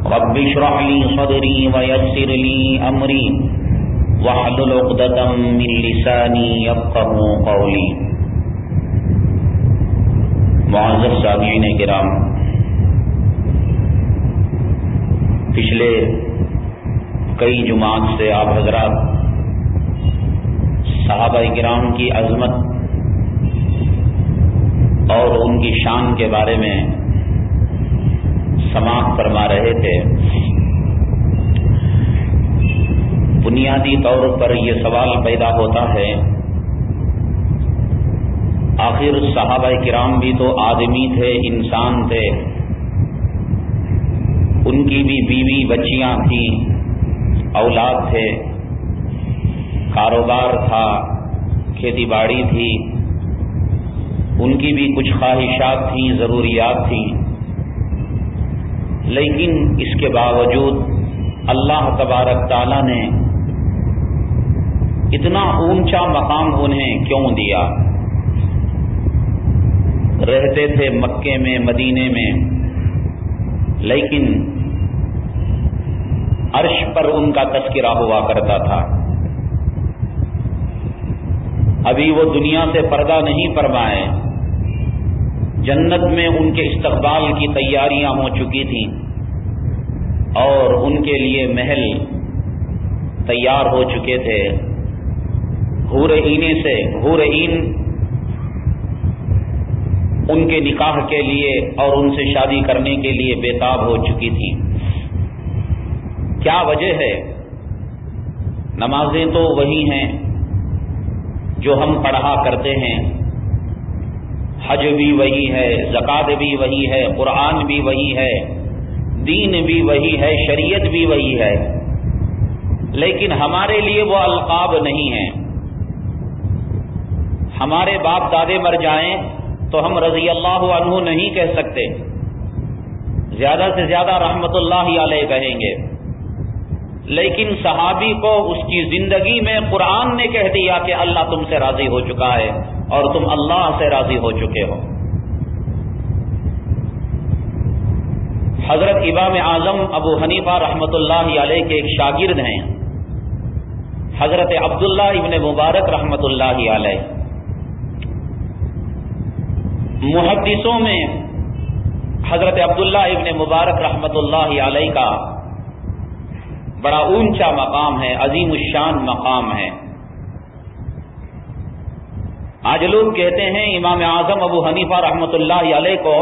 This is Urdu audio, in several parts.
رب اشرح لي صدري ويسر لي امري واحلل عقدة من لساني يفقهوا قولي۔ معزز سامعین کرام، پچھلے کئی جمعات سے آپ حضرات صحابہ کرام کی عظمت اور ان کی شان کے بارے میں سماعت فرما رہے تھے۔ بنیادی طور پر یہ سوال پیدا ہوتا ہے، آخر صحابہ کرام بھی تو آدمی تھے، انسان تھے، ان کی بھی بیوی بچیاں تھیں، اولاد تھے، کاروبار تھا، کھیتی باڑی تھی، ان کی بھی کچھ خواہشات تھیں، ضروریات تھیں، لیکن اس کے باوجود اللہ تبارک تعالیٰ نے اتنا اونچا مقام انہیں کیوں دیا؟ رہتے تھے مکے میں، مدینے میں، لیکن عرش پر ان کا تذکرہ ہوا کرتا تھا۔ ابھی وہ دنیا سے پردہ نہیں فرمائے، جنت میں ان کے استقبال کی تیاریاں ہو چکی تھیں اور ان کے لیے محل تیار ہو چکے تھے۔ حور عین ان کے نکاح کے لیے اور ان سے شادی کرنے کے لیے بےتاب ہو چکی تھی۔ کیا وجہ ہے؟ نمازیں تو وہی ہیں جو ہم پڑھا کرتے ہیں، حج بھی وہی ہے، زکوٰۃ بھی وہی ہے، قرآن بھی وہی ہے، دین بھی وہی ہے، شریعت بھی وہی ہے، لیکن ہمارے لیے وہ القاب نہیں ہیں۔ ہمارے باپ دادے مر جائیں تو ہم رضی اللہ عنہ نہیں کہہ سکتے، زیادہ سے زیادہ رحمت اللہ علیہ کہیں گے، لیکن صحابی کو اس کی زندگی میں قرآن نے کہہ دیا کہ اللہ تم سے راضی ہو چکا ہے اور تم اللہ سے راضی ہو چکے ہو۔ حضرت امام اعظم ابو حنیفہ رحمۃ اللہ علیہ کے ایک شاگرد ہیں، حضرت عبداللہ ابن مبارک رحمۃ اللہ علیہ۔ محدثوں میں حضرت عبداللہ ابن مبارک رحمۃ اللہ علیہ کا بڑا اونچا مقام ہے، عظیم الشان مقام ہے۔ آج لوگ کہتے ہیں امام اعظم ابو حنیفہ رحمۃ اللہ علیہ کو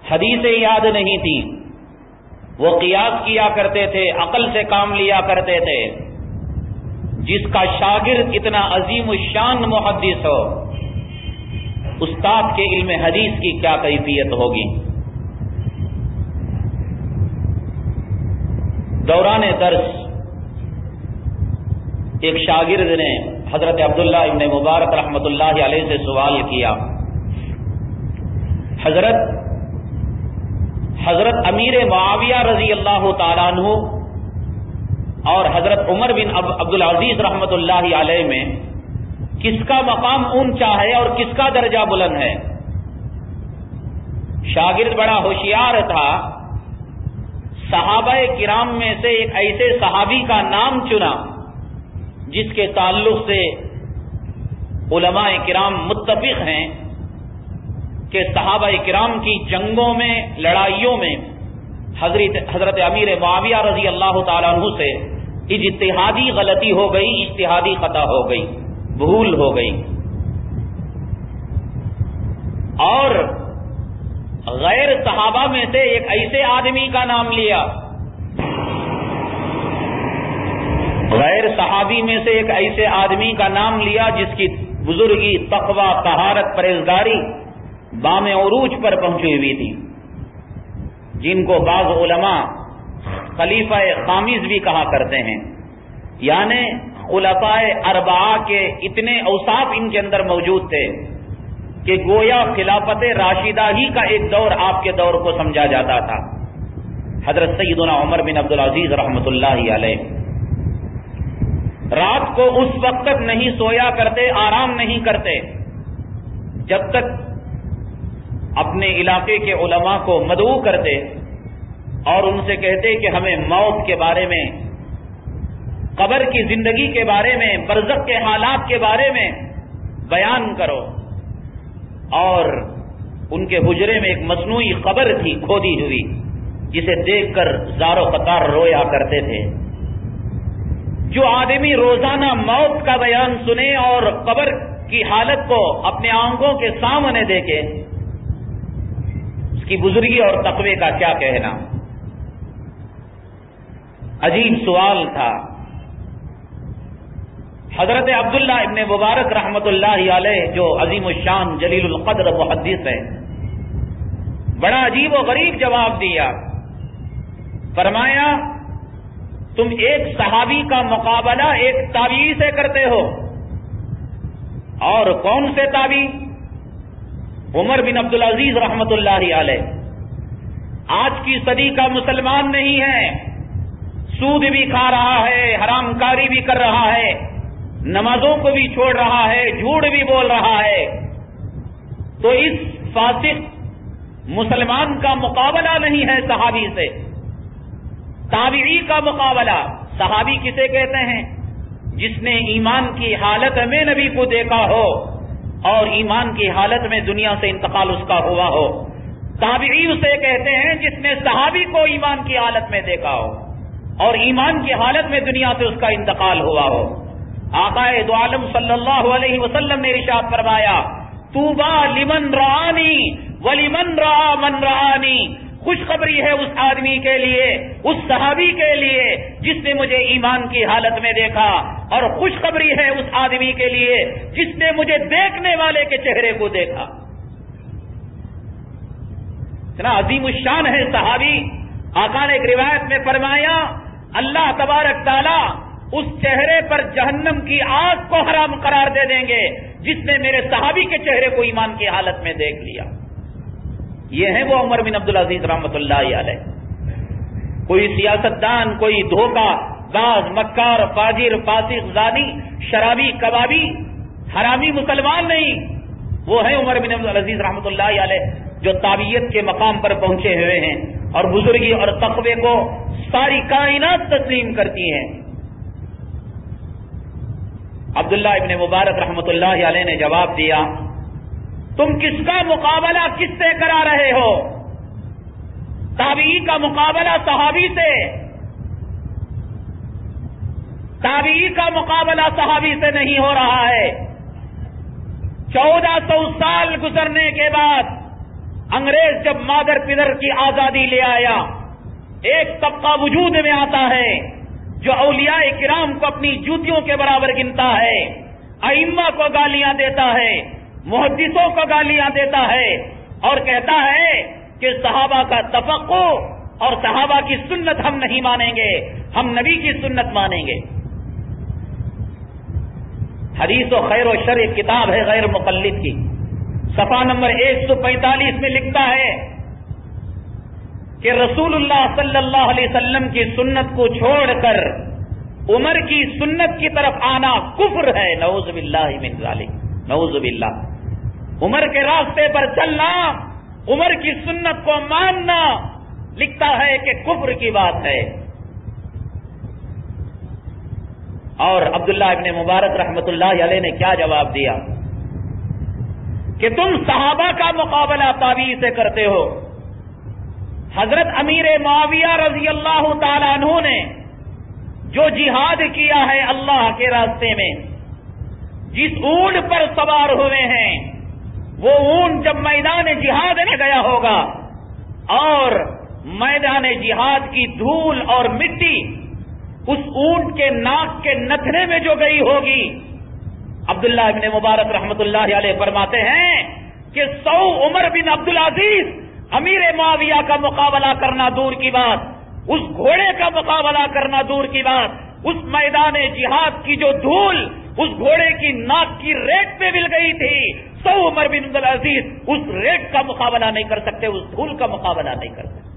حدیثیں یاد نہیں تھیں، وہ قیاس کیا کرتے تھے، عقل سے کام لیا کرتے تھے۔ جس کا شاگرد اتنا عظیم الشان محدث ہو، استاد کے علم حدیث کی کیا کیفیت ہوگی؟ دوران درس ایک شاگرد نے حضرت عبداللہ ابن مبارک رحمۃ اللہ علیہ سے سوال کیا، حضرت امیر معاویہ رضی اللہ تعالیٰ عنہ اور حضرت عمر بن عبدالعزیز رحمۃ اللہ علیہ میں کس کا مقام اونچا ہے اور کس کا درجہ بلند ہے؟ شاگرد بڑا ہوشیار تھا، صحابہ کرام میں سے ایک ایسے صحابی کا نام چنا جس کے تعلق سے علماء کرام متفق ہیں کہ صحابہ کرام کی جنگوں میں، لڑائیوں میں حضرت امیر معاویہ رضی اللہ تعالیٰ عنہ سے اجتہادی غلطی ہو گئی، اجتہادی خطا ہو گئی، بھول ہو گئی، اور غیر صحابہ میں سے ایک ایسے آدمی کا نام لیا، غیر صحابی میں سے ایک ایسے آدمی کا نام لیا جس کی بزرگی، تقوی، طہارت، پرہیزگاری بام عروج پر پہنچی ہوئی تھی، جن کو بعض علماء خلیفہ خامس بھی کہا کرتے ہیں، یعنی خلفاء اربعہ کے اتنے اوصاف ان کے اندر موجود تھے کہ گویا خلافت راشدہ ہی کا ایک دور آپ کے دور کو سمجھا جاتا تھا۔ حضرت سیدنا عمر بن عبدالعزیز رحمۃ اللہ علیہ رات کو اس وقت تک نہیں سویا کرتے، آرام نہیں کرتے جب تک اپنے علاقے کے علماء کو مدعو کرتے اور ان سے کہتے کہ ہمیں موت کے بارے میں، قبر کی زندگی کے بارے میں، برزخ کے حالات کے بارے میں بیان کرو۔ اور ان کے حجرے میں ایک مصنوعی قبر تھی کھودی ہوئی، جسے دیکھ کر زار و قطار رویا کرتے تھے۔ جو آدمی روزانہ موت کا بیان سنے اور قبر کی حالت کو اپنے آنکھوں کے سامنے دیکھے، اس کی بزرگی اور تقوی کا کیا کہنا۔ عجیب سوال تھا۔ حضرت عبداللہ ابن مبارک رحمت اللہ علیہ جو عظیم الشان جلیل القدر محدث ہے، بڑا عجیب و غریب جواب دیا۔ فرمایا تم ایک صحابی کا مقابلہ ایک تابعی سے کرتے ہو، اور کون سے تابعی؟ عمر بن عبدالعزیز رحمت اللہ علیہ، آج کی صدی کا مسلمان نہیں ہے، سود بھی کھا رہا ہے، حرام کاری بھی کر رہا ہے، نمازوں کو بھی چھوڑ رہا ہے، جھوٹ بھی بول رہا ہے۔ تو اس فاسق مسلمان کا مقابلہ نہیں ہے صحابی سے، تابعی کا مقابلہ۔ صحابی کسے کہتے ہیں؟ جس نے ایمان کی حالت میں نبی کو دیکھا ہو اور ایمان کی حالت میں دنیا سے انتقال اس کا ہوا ہو۔ تابعی اسے کہتے ہیں جس نے صحابی کو ایمان کی حالت میں دیکھا ہو اور ایمان کی حالت میں دنیا سے اس کا انتقال ہوا ہو۔ آقا دو عالم صلی اللہ علیہ وسلم نے ارشاد فرمایا، طوبی لمن رآنی ولمن رآ من رآنی، خوشخبری ہے اس آدمی کے لیے، اس صحابی کے لیے جس نے مجھے ایمان کی حالت میں دیکھا، اور خوشخبری ہے اس آدمی کے لیے جس نے مجھے دیکھنے والے کے چہرے کو دیکھا۔ اتنا عظیم الشان ہے صحابی۔ آقا نے ایک روایت میں فرمایا، اللہ تبارک تعالی اس چہرے پر جہنم کی آگ کو حرام قرار دے دیں گے جس نے میرے صحابی کے چہرے کو ایمان کی حالت میں دیکھ لیا۔ یہ ہے وہ عمر بن عبدالعزیز رحمت اللہ علیہ۔ کوئی سیاستدان، کوئی دھوکہ باز، مکار، فاجر، فاسق، زانی، شرابی، کبابی، حرامی مسلمان نہیں، وہ ہے عمر بن عبدالعزیز رحمت اللہ علیہ جو تابعیت کے مقام پر پہنچے ہوئے ہیں اور بزرگی اور تقوی کو ساری کائنات تسلیم کرتی ہیں۔ عبداللہ ابن مبارک رحمت اللہ علیہ نے جواب دیا، تم کس کا مقابلہ کس سے کرا رہے ہو؟ تابعی کا مقابلہ صحابی سے، تابعی کا مقابلہ صحابی سے نہیں ہو رہا ہے۔ 1400 سال گزرنے کے بعد انگریز جب مادر پدر کی آزادی لے آیا، ایک طبقہ وجود میں آتا ہے جو اولیاء کرام کو اپنی جوتیوں کے برابر گنتا ہے، ائمہ کو گالیاں دیتا ہے، محدثوں کو گالیاں دیتا ہے، اور کہتا ہے کہ صحابہ کا تفقہ اور صحابہ کی سنت ہم نہیں مانیں گے، ہم نبی کی سنت مانیں گے۔ حدیث و خیر و شر ایک کتاب ہے غیر مقلد کی، صفحہ نمبر 145 میں لکھتا ہے کہ رسول اللہ صلی اللہ علیہ وسلم کی سنت کو چھوڑ کر عمر کی سنت کی طرف آنا کفر ہے، نعوذ باللہ من ذالک، نعوذ باللہ۔ عمر کے راستے پر چلنا، عمر کی سنت کو ماننا، لکھتا ہے کہ کفر کی بات ہے۔ اور عبداللہ ابن مبارک رحمت اللہ علیہ نے کیا جواب دیا کہ تم صحابہ کا مقابلہ تابعی سے کرتے ہو۔ حضرت امیر معاویہ رضی اللہ تعالیٰ عنہ نے جو جہاد کیا ہے اللہ کے راستے میں، جس اونٹ پر سوار ہوئے ہیں، وہ اونٹ جب میدان جہاد میں گیا ہوگا اور میدان جہاد کی دھول اور مٹی اس اونٹ کے ناک کے نتھنے میں جو گئی ہوگی، عبداللہ ابن مبارک رحمت اللہ علیہ فرماتے ہیں کہ 100 عمر بن عبدالعزیز امیر معاویہ کا مقابلہ کرنا دور کی بات، اس گھوڑے کا مقابلہ کرنا دور کی بات، اس میدان جہاد کی جو دھول اس گھوڑے کی ناک کی ریٹ پہ مل گئی تھی، 100 عمر بن عبدالعزیز اس ریٹ کا مقابلہ نہیں کر سکتے، اس دھول کا مقابلہ نہیں کر سکتے۔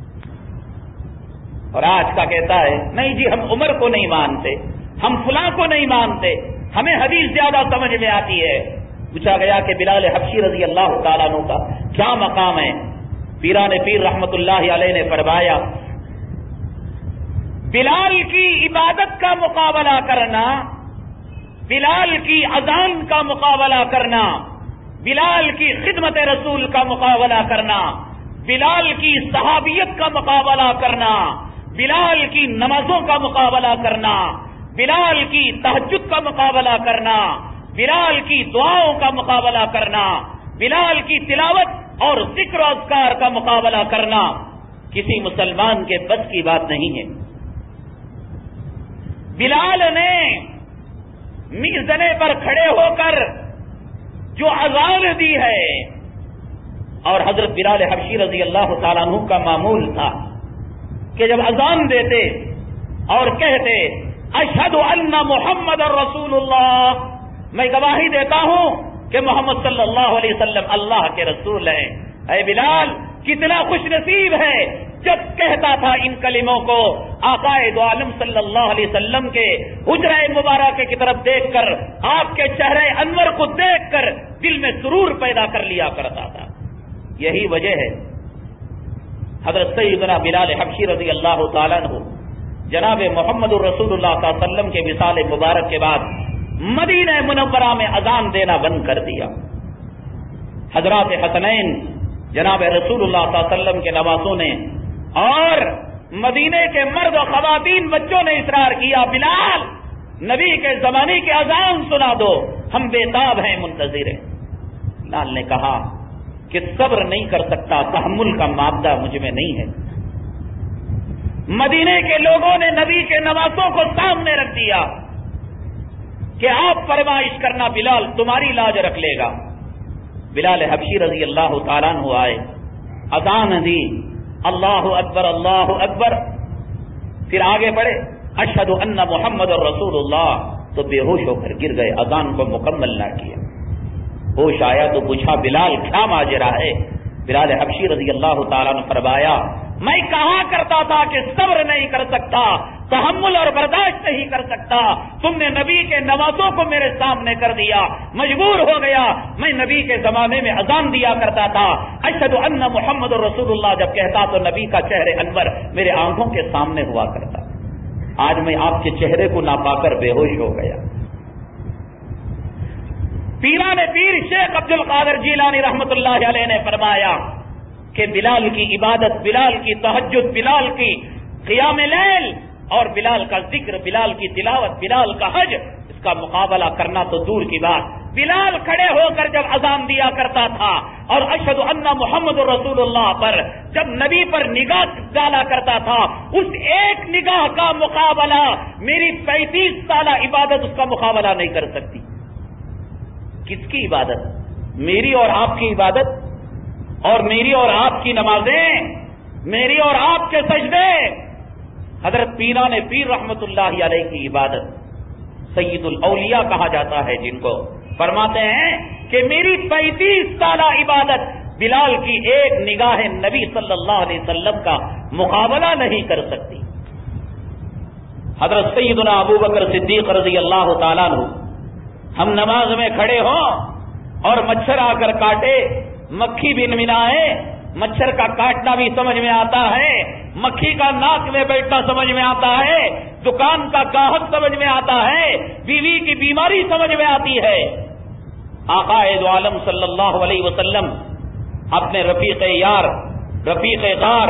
اور آج کا کہتا ہے نہیں جی ہم عمر کو نہیں مانتے، ہم فلاں کو نہیں مانتے، ہمیں حدیث زیادہ سمجھ میں آتی ہے۔ پوچھا گیا کہ بلال حبشی رضی اللہ تعالیٰ عنہ کا کیا مقام ہے؟ پیران پیر رحمت اللہ علیہ نے فرمایا بلال کی عبادت کا مقابلہ کرنا، بلال کی اذان کا مقابلہ کرنا، بلال کی خدمت رسول کا مقابلہ کرنا، بلال کی صحابیت کا مقابلہ کرنا، بلال کی نمازوں کا مقابلہ کرنا، بلال کی تہجد کا مقابلہ کرنا، بلال کی دعاؤں کا مقابلہ کرنا، بلال کی تلاوت اور ذکر و اذکار کا مقابلہ کرنا کسی مسلمان کے بس کی بات نہیں ہے۔ بلال نے میزنے پر کھڑے ہو کر جو اذان دی ہے، اور حضرت بلال حبشی رضی اللہ تعالیٰ عنہ کا معمول تھا کہ جب اذان دیتے اور کہتے اشہد ان محمد رسول اللہ، میں گواہی دیتا ہوں کہ محمد صلی اللہ علیہ وسلم اللہ کے رسول ہیں، اے بلال کتنا خوش نصیب ہے جب کہتا تھا ان کلموں کو آقائے دو عالم صلی اللہ علیہ وسلم کے حجرہ مبارکہ کی طرف دیکھ کر، آپ کے چہرے انور کو دیکھ کر دل میں سرور پیدا کر لیا کرتا تھا۔ یہی وجہ ہے حضرت سیدنا بلال حبشی رضی اللہ تعالیٰ عنہ جناب محمد الرسول اللہ صلی اللہ علیہ وسلم کے وصال مبارک کے بعد مدینہ منورہ میں اذان دینا بند کر دیا۔ حضرات حسنین جناب رسول اللہ صلی اللہ علیہ وسلم کے نواسوں نے اور مدینے کے مرد و خواتین بچوں نے اصرار کیا، بلال نبی کے زمانے کی اذان سنا دو، ہم بےتاب ہیں، منتظر ہیں۔ بلال نے کہا کہ صبر نہیں کر سکتا، تحمل کا مادہ مجھ میں نہیں ہے۔ مدینے کے لوگوں نے نبی کے نواسوں کو سامنے رکھ دیا کہ آپ فرمائش کرنا، بلال تمہاری لاج رکھ لے گا۔ بلال حبشی رضی اللہ تعالیٰ عنہ آئے، اذان دی، اللہ اکبر اللہ اکبر، پھر آگے بڑھے اشہد ان محمد الرسول اللہ، تو بے ہوش ہو کر گر گئے، اذان کو مکمل نہ کیا۔ ہوش آیا تو پوچھا بلال کیا ماجرا ہے؟ بلال حبشی رضی اللہ تعالیٰ نے فرمایا میں کہا کرتا تھا کہ صبر نہیں کر سکتا، تحمل اور برداشت نہیں کر سکتا، تم نے نبی کے نواسوں کو میرے سامنے کر دیا، مجبور ہو گیا۔ میں نبی کے زمانے میں اذان دیا کرتا تھا، اشہد ان محمد رسول اللہ جب کہتا تو نبی کا چہرے انور میرے آنکھوں کے سامنے ہوا کرتا، آج میں آپ کے چہرے کو نہ پا کر بے ہوش ہو گیا۔ پیران پیر شیخ عبد القادر جیلانی رحمت اللہ علیہ نے فرمایا کہ بلال کی عبادت، بلال کی تہجد، بلال کی قیام لیل اور بلال کا ذکر، بلال کی تلاوت، بلال کا حج، اس کا مقابلہ کرنا تو دور کی بات۔ بلال کھڑے ہو کر جب اذان دیا کرتا تھا اور اشہد ان محمد رسول اللہ پر جب نبی پر نگاہ ڈالا کرتا تھا، اس ایک نگاہ کا مقابلہ میری 35 سالہ عبادت اس کا مقابلہ نہیں کر سکتی۔ کس کی عبادت؟ میری اور آپ کی عبادت، اور میری اور آپ کی نمازیں، میری اور آپ کے سجدے، حضرت پیران پیر رحمت اللہ علیہ کی عبادت، سید الاولیاء کہا جاتا ہے جن کو، فرماتے ہیں کہ میری 35 سالہ عبادت بلال کی ایک نگاہ نبی صلی اللہ علیہ وسلم کا مقابلہ نہیں کر سکتی۔ حضرت سیدنا ابو بکر صدیق رضی اللہ تعالیٰ عنہ ہم نماز میں کھڑے ہوں اور مچھر آ کر کاٹے، مکھی بھی منائے، مچھر کا کاٹنا بھی سمجھ میں آتا ہے، مکھی کا ناک میں بیٹھنا سمجھ میں آتا ہے، دکان کا گاہک سمجھ میں آتا ہے، بیوی کی بیماری سمجھ میں آتی ہے۔ آقا دو عالم صلی اللہ علیہ وسلم اپنے رفیق یار، رفیق غار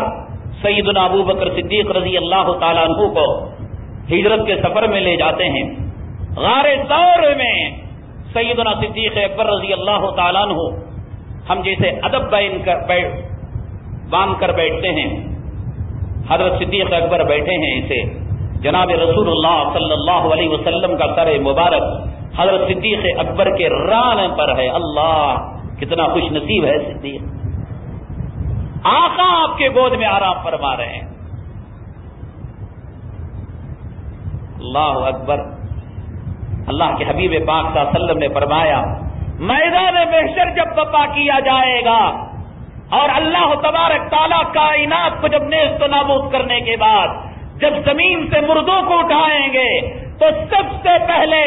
سیدنا ابو بکر صدیق رضی اللہ تعالیٰ عنہ کو ہجرت کے سفر میں لے جاتے ہیں۔ غار ثور میں سیدنا صدیق اکبر رضی اللہ تعالیٰ عنہ ہم جیسے ادب باندھ کر بیٹھتے ہیں، حضرت صدیق اکبر بیٹھے ہیں، اسے جناب رسول اللہ صلی اللہ علیہ وسلم کا سر مبارک حضرت صدیق اکبر کے ران پر ہے۔ اللہ کتنا خوش نصیب ہے صدیق، آقا آپ کے گود میں آرام فرما رہے ہیں۔ اللہ اکبر۔ اللہ کے حبیب پاک صلی اللہ علیہ وسلم نے فرمایا میدان محشر جب برپا کیا جائے گا اور اللہ تبارک تعالیٰ کائنات کو جب نیست و نابود کرنے کے بعد جب زمین سے مردوں کو اٹھائیں گے تو سب سے پہلے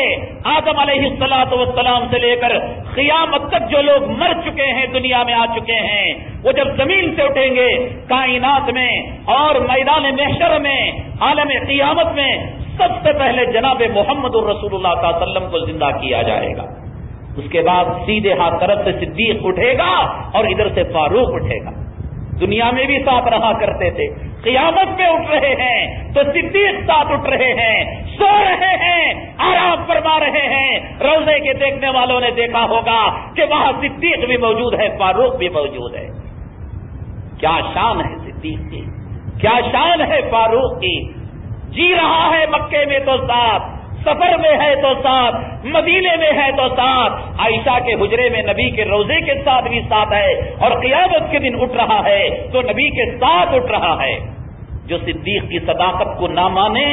آدم علیہ السلام سے لے کر قیامت تک جو لوگ مر چکے ہیں، دنیا میں آ چکے ہیں، وہ جب زمین سے اٹھیں گے کائنات میں اور میدان محشر میں عالم قیامت میں، سب سے پہلے جناب محمد الرسول اللہ صلی اللہ علیہ وسلم کو زندہ کیا جائے گا۔ اس کے بعد سیدھے ہاتھ طرف سے صدیق اٹھے گا اور ادھر سے فاروق اٹھے گا۔ دنیا میں بھی ساتھ رہا کرتے تھے، قیامت میں اٹھ رہے ہیں تو صدیق ساتھ اٹھ رہے ہیں، سو رہے ہیں، آرام فرما رہے ہیں۔ روضے کے دیکھنے والوں نے دیکھا ہوگا کہ وہاں صدیق بھی موجود ہے، فاروق بھی موجود ہے۔ کیا شان ہے صدیق کی، کیا شان ہے فاروق کی۔ جی رہا ہے مکے میں تو ساتھ، سفر میں ہے تو ساتھ، مدینے میں ہے تو ساتھ، عائشہ کے حجرے میں نبی کے روزے کے ساتھ بھی ساتھ ہے، اور قیامت کے دن اٹھ رہا ہے تو نبی کے ساتھ اٹھ رہا ہے۔ جو صدیق کی صداقت کو نہ مانے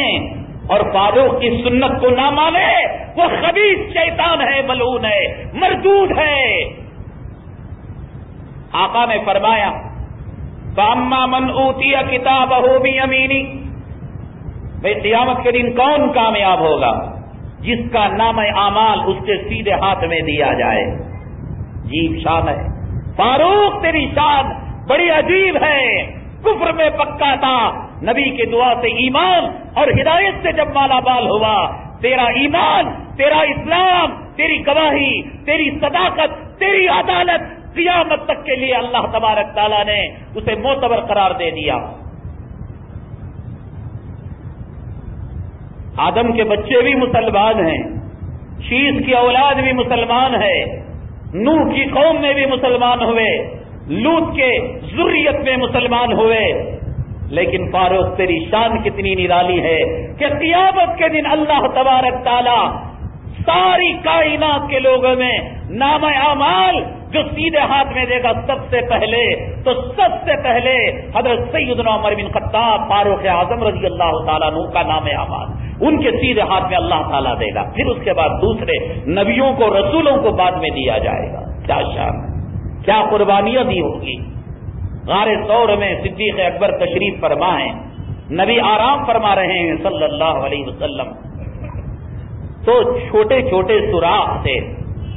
اور فاروق کی سنت کو نہ مانے، وہ خبیث شیطان ہے، ملعون ہے، مردود ہے۔ آقا نے فرمایا فَأَمَّا مَنْ أُوتِيَ كِتَابَهُ بِيَمِينِهِ، بھئی قیامت کے دن کون کامیاب ہوگا؟ جس کا نام اعمال اس کے سیدھے ہاتھ میں دیا جائے۔ عجیب شان ہے فاروق، تیری شان بڑی عجیب ہے۔ کفر میں پکا تھا، نبی کی دعا سے ایمان اور ہدایت سے جب مالا مال ہوا، تیرا ایمان، تیرا اسلام، تیری گواہی، تیری صداقت، تیری عدالت قیامت تک کے لیے اللہ تبارک تعالیٰ نے اسے معتبر قرار دے دیا۔ آدم کے بچے بھی مسلمان ہیں، شیش کی اولاد بھی مسلمان ہے، نوح کی قوم میں بھی مسلمان ہوئے، لوط کے ذریت میں مسلمان ہوئے، لیکن فاروق تیری شان کتنی نرالی ہے کہ قیامت کے دن اللہ تبارک تعالی ساری کائنات کے لوگوں میں نام اعمال جو سیدھے ہاتھ میں دے گا، سب سے پہلے حضرت سیدنا عمر بن خطاب فاروق اعظم رضی اللہ تعالیٰ عنہ کا نام اعمال ان کے سیدھے ہاتھ میں اللہ تعالیٰ دے گا، پھر اس کے بعد دوسرے نبیوں کو، رسولوں کو بعد میں دیا جائے گا۔ کیا شان، کیا قربانیاں دی ہوگی۔ غار ثور میں صدیق اکبر تشریف فرما ہیں، نبی آرام فرما رہے ہیں صلی اللہ علیہ وسلم، تو چھوٹے چھوٹے سوراخ سے،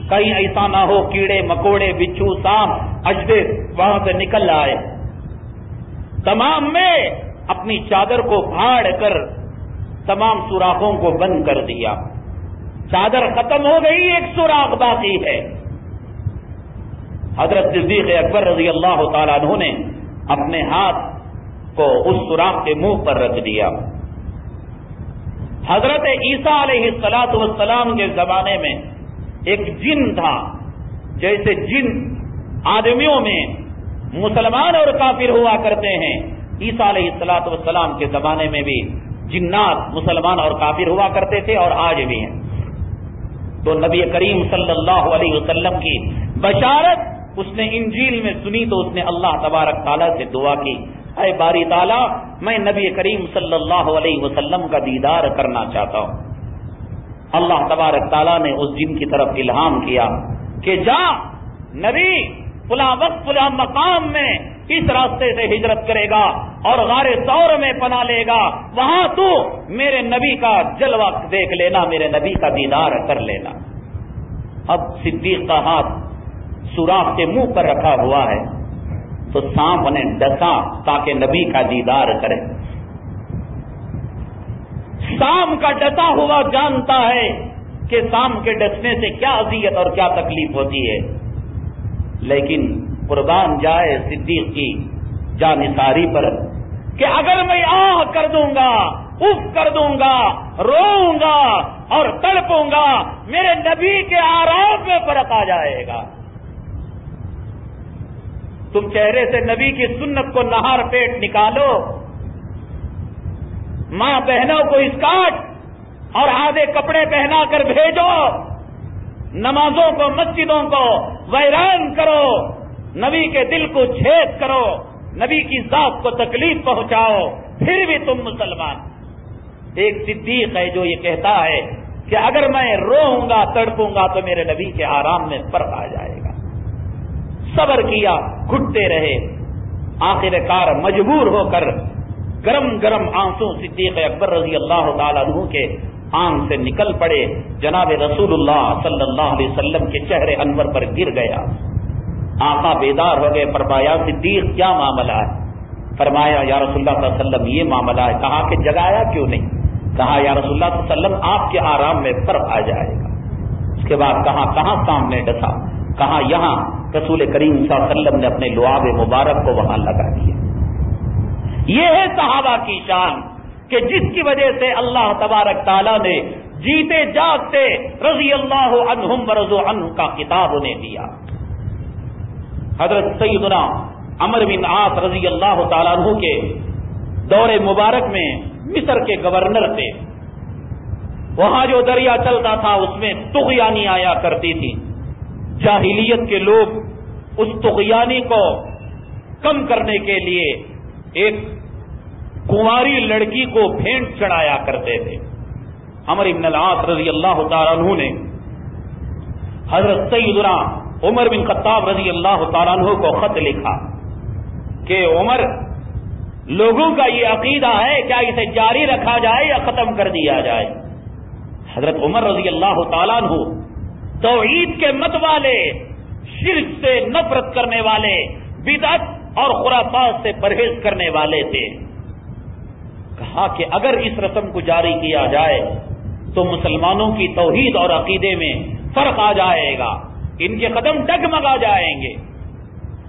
کہیں ایسا نہ ہو کیڑے مکوڑے بچھو سانپ اجدے وہاں سے نکل آئے، تمام میں اپنی چادر کو پھاڑ کر تمام سوراخوں کو بند کر دیا۔ چادر ختم ہو گئی، ایک سوراخ باقی ہے۔ حضرت صدیق اکبر رضی اللہ تعالیٰ عنہ نے اپنے ہاتھ کو اس سوراخ کے منہ پر رکھ دیا۔ حضرت عیسیٰ علیہ السلام کے زمانے میں ایک جن تھا، جیسے جن آدمیوں میں مسلمان اور کافر ہوا کرتے ہیں، عیسیٰ علیہ السلام کے زمانے میں بھی جنات مسلمان اور کافر ہوا کرتے تھے اور آج بھی ہیں۔ تو نبی کریم صلی اللہ علیہ وسلم کی بشارت اس نے انجیل میں سنی تو اس نے اللہ تبارک تعالیٰ سے دعا کی، اے باری تعالیٰ میں نبی کریم صلی اللہ علیہ وسلم کا دیدار کرنا چاہتا ہوں۔ اللہ تبارک تعالیٰ نے اس جن کی طرف الہام کیا کہ جا نبی فلاں وقت فلاں مقام میں اس راستے سے ہجرت کرے گا اور غار ثور میں پناہ لے گا، وہاں تو میرے نبی کا جلوہ دیکھ لینا، میرے نبی کا دیدار کر لینا۔ اب صدیق کا ہاتھ سوراخ کے منہ پر رکھا ہوا ہے تو سانپ نے ڈسا تاکہ نبی کا دیدار کرے۔ سانپ کا ڈسا ہوا جانتا ہے کہ سانپ کے ڈسنے سے کیا اذیت اور کیا تکلیف ہوتی ہے، لیکن قربان جائے صدیق کی جانثاری پر کہ اگر میں آہ کر دوں گا، اف کر دوں گا، روؤں گا اور تڑپوں گا، میرے نبی کے آرام میں فرق آ جائے گا۔ تم چہرے سے نبی کی سنت کو نہار پیٹ نکالو، ماں بہنوں کو اسکارٹ اور آدھے کپڑے پہنا کر بھیجو، نمازوں کو مسجدوں کو ویران کرو، نبی کے دل کو چھید کرو، نبی کی ذات کو تکلیف پہنچاؤ، پھر بھی تم مسلمان۔ ایک صدیق ہے جو یہ کہتا ہے کہ اگر میں روؤں گا تڑپوں گا تو میرے نبی کے آرام میں فرق آ جائے گا۔ صبر کیا، گھٹتے رہے، آخر کار مجبور ہو کر گرم گرم آنسو صدیق اکبر رضی اللہ تعالیٰ عنہ کے آنکھ سے نکل پڑے، جناب رسول اللہ صلی اللہ علیہ وسلم کے چہرے انور پر گر گیا۔ آقا بیدار ہو گئے، فرمایا صدیق کیا معاملہ ہے؟ فرمایا یا رسول اللہ صلی اللہ علیہ وسلم یہ معاملہ ہے۔ کہا کہ جگایا کیوں نہیں؟ کہا یا رسول اللہ صلی اللہ علیہ وسلم آپ کے آرام میں فرق آ جائے گا۔ اس کے بعد کہاں سامنے ڈسا، کہا یہاں رسول کریم صلی اللہ علیہ وسلم نے اپنے لعاب مبارک کو وہاں لگا دیا۔ یہ ہے صحابہ کی شان کہ جس کی وجہ سے اللہ تبارک تعالیٰ نے جیتے جاگتے رضی اللہ عنہم ورضوا عنہ کا خطاب انہیں دیا۔ حضرت سیدنا عمرو بن عاص رضی اللہ تعالیٰ عنہ کے دور مبارک میں مصر کے گورنر تھے۔ وہاں جو دریا چلتا تھا اس میں طغیانی آیا کرتی تھی۔ جاہلیت کے لوگ اس طغیانی کو کم کرنے کے لیے ایک کنواری لڑکی کو بھینٹ چڑھایا کرتے تھے۔ عمرو بن العاص رضی اللہ تعالیٰ عنہ نے حضرت سیدنا عمر بن خطاب رضی اللہ تعالیٰ عنہ کو خط لکھا کہ عمر، لوگوں کا یہ عقیدہ ہے، کیا اسے جاری رکھا جائے یا ختم کر دیا جائے؟ حضرت عمر رضی اللہ تعالیٰ عنہ توحید کے مت والے، شرک سے نفرت کرنے والے، بدعت اور خرافات سے پرہیز کرنے والے تھے۔ کہا کہ اگر اس رسم کو جاری کیا جائے تو مسلمانوں کی توحید اور عقیدے میں فرق آ جائے گا، ان کے قدم ڈگمگا جائیں گے۔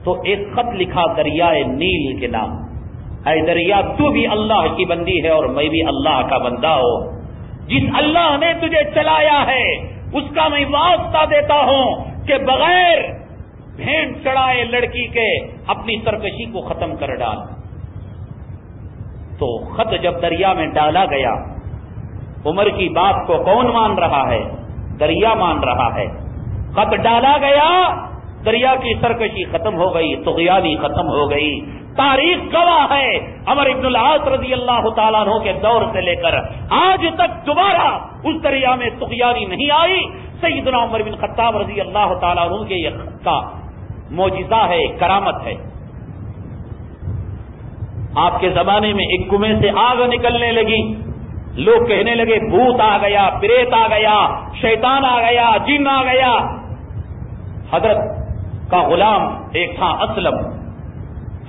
تو ایک خط لکھا دریائے نیل کے نام، اے دریا تو بھی اللہ کی بندی ہے اور میں بھی اللہ کا بندہ ہوں، جس اللہ نے تجھے چلایا ہے اس کا میں واسطہ دیتا ہوں کہ بغیر بھینٹ چڑھائے لڑکی کے اپنی سرکشی کو ختم کر ڈال۔ تو خط جب دریا میں ڈالا گیا، عمر کی بات کو کون مان رہا ہے؟ دریا مان رہا ہے۔ خط ڈالا گیا، دریا کی سرکشی ختم ہو گئی، طغیانی ختم ہو گئی۔ تاریخ گواہ ہے، عمر بن العاص رضی اللہ تعالیٰ عنہ کے دور سے لے کر آج تک دوبارہ اس دریا میں طغیانی نہیں آئی۔ سیدنا عمر بن خطاب رضی اللہ تعالیٰ عنہ کے یہ خط کا معجزہ ہے، کرامت ہے۔ آپ کے زمانے میں ایک کنویں سے آگ نکلنے لگی، لوگ کہنے لگے بھوت آ گیا، پریت آ گیا، شیطان آ گیا، جن آ گیا۔ حضرت کا غلام ایک تھا اسلم،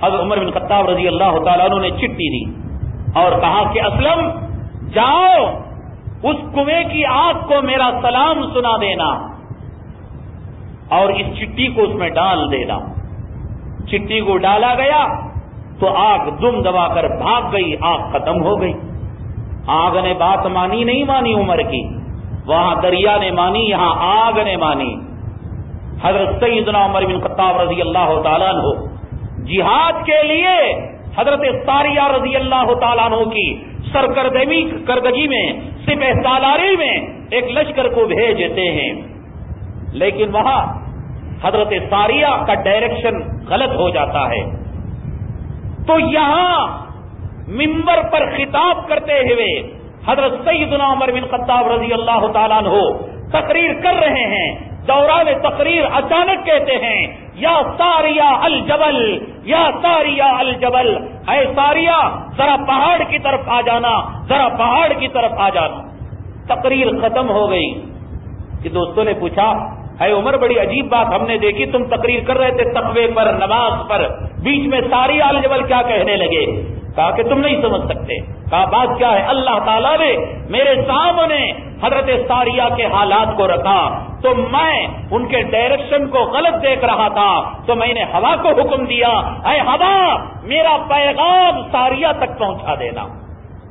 حضرت عمر بن خطاب رضی اللہ تعالیٰ عنہ نے چٹھی دی اور کہا کہ اسلم جاؤ اس کنویں کی آگ کو میرا سلام سنا دینا اور اس چٹھی کو اس میں ڈال دینا۔ چٹھی کو ڈالا گیا تو آگ دم دبا کر بھاگ گئی، آگ ختم ہو گئی۔ آگ نے بات مانی نہیں مانی عمر کی، وہاں دریا نے مانی، یہاں آگ نے مانی۔ حضرت سیدنا عمر بن خطاب رضی اللہ تعالیٰ عنہ جہاد کے لیے حضرت ساریہ رضی اللہ تعالیٰ عنہ کی سرکردگی میں سپہ سالاری میں ایک لشکر کو بھیجتے ہیں، لیکن وہاں حضرت ساریہ کا ڈائریکشن غلط ہو جاتا ہے۔ تو یہاں منبر پر خطاب کرتے ہوئے حضرت سیدنا عمر بن خطاب رضی اللہ تعالیٰ عنہ تقریر کر رہے ہیں۔ دوران تقریر اچانک کہتے ہیں یا ساریہ الجبل، یا ساریہ الجبل، اے ساریہ ذرا پہاڑ کی طرف آ جانا، ذرا پہاڑ کی طرف آ جانا۔ تقریر ختم ہو گئی کہ دوستوں نے پوچھا اے عمر بڑی عجیب بات ہم نے دیکھی، تم تقریر کر رہے تھے تقوی پر، نماز پر، بیچ میں ساریہ الجبل کیا کہنے لگے؟ کہا کہ تم نہیں سمجھ سکتے۔ کہا بات کیا ہے؟ اللہ تعالیٰ نے میرے سامنے حضرت ساریہ کے حالات کو رکھا تو میں ان کے ڈائریکشن کو غلط دیکھ رہا تھا، تو میں نے ہوا کو حکم دیا اے ہوا میرا پیغام ساریہ تک پہنچا دینا۔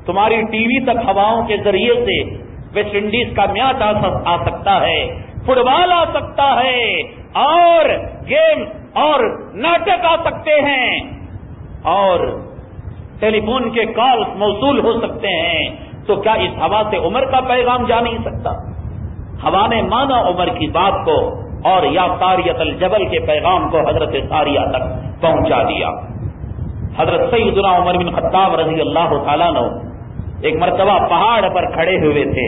تمہاری ٹی وی تک ہواؤں کے ذریعے سے ویسٹ انڈیز کا میچ آ سکتا ہے، فٹ بال آ سکتا ہے، اور گیم اور ناٹک آ سکتے ہیں، اور ٹیلی فون کے کالز موصول ہو سکتے ہیں، تو کیا اس ہوا سے عمر کا پیغام جا نہیں سکتا؟ ہوا نے مانا عمر کی بات کو اور یا ساریۃ الجبل کے پیغام کو حضرت ساریہ تک پہنچا دیا۔ حضرت سیدنا عمر بن خطاب رضی اللہ تعالیٰ عنہ ایک مرتبہ پہاڑ پر کھڑے ہوئے تھے،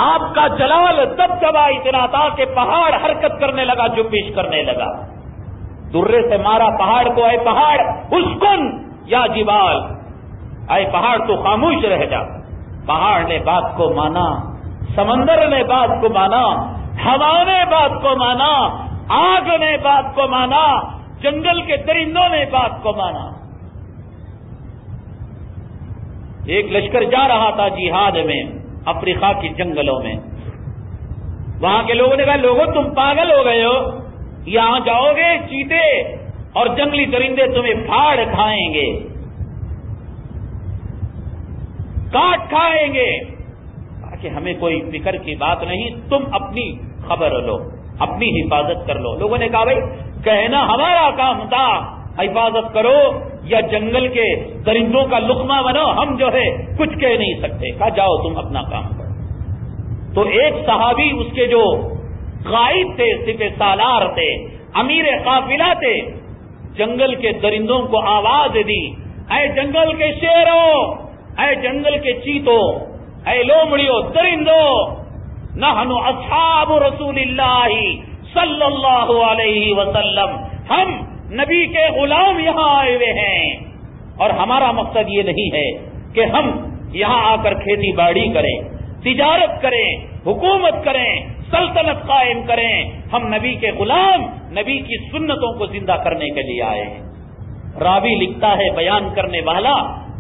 آپ کا جلال دبدبا اتنا تھا کہ پہاڑ حرکت کرنے لگا، جنبش کرنے لگا۔ درے سے مارا پہاڑ کو، اے پہاڑ اسکن یا جبال، اے پہاڑ تو خاموش رہ جا۔ پہاڑ نے بات کو مانا، سمندر نے بات کو مانا، ہوا نے بات کو مانا، آگ نے بات کو مانا، جنگل کے درندوں نے بات کو مانا۔ ایک لشکر جا رہا تھا جہاد میں افریقہ کے جنگلوں میں، وہاں کے لوگوں نے کہا لوگوں تم پاگل ہو گئے ہو، یہاں جاؤ گے چیتے اور جنگلی درندے تمہیں پھاڑ کھائیں گے، کاٹ کھائیں گے، کہ ہمیں کوئی فکر کی بات نہیں، تم اپنی خبر لو، اپنی حفاظت کر لو۔ لوگوں نے کہا بھائی کہنا ہمارا کام تھا، حفاظت کرو یا جنگل کے درندوں کا لقمہ بنو، ہم جو ہے کچھ کہہ نہیں سکتے۔ کہا جاؤ تم اپنا کام کرو۔ تو ایک صحابی اس کے جو قائد تھے، سپہ سالار تھے، امیر قافلہ تھے، جنگل کے درندوں کو آواز دی، اے جنگل کے شیروں، اے جنگل کے چیتوں، اے لومڑیوں، درندوں، نحن اصحاب رسول اللہ صلی اللہ علیہ وسلم، ہم نبی کے غلام یہاں آئے ہوئے ہیں، اور ہمارا مقصد یہ نہیں ہے کہ ہم یہاں آ کر کھیتی باڑی کریں، تجارت کریں، حکومت کریں، سلطنت قائم کریں، ہم نبی کے غلام، نبی کی سنتوں کو زندہ کرنے کے لیے آئے ہیں۔ راوی لکھتا ہے، بیان کرنے والا،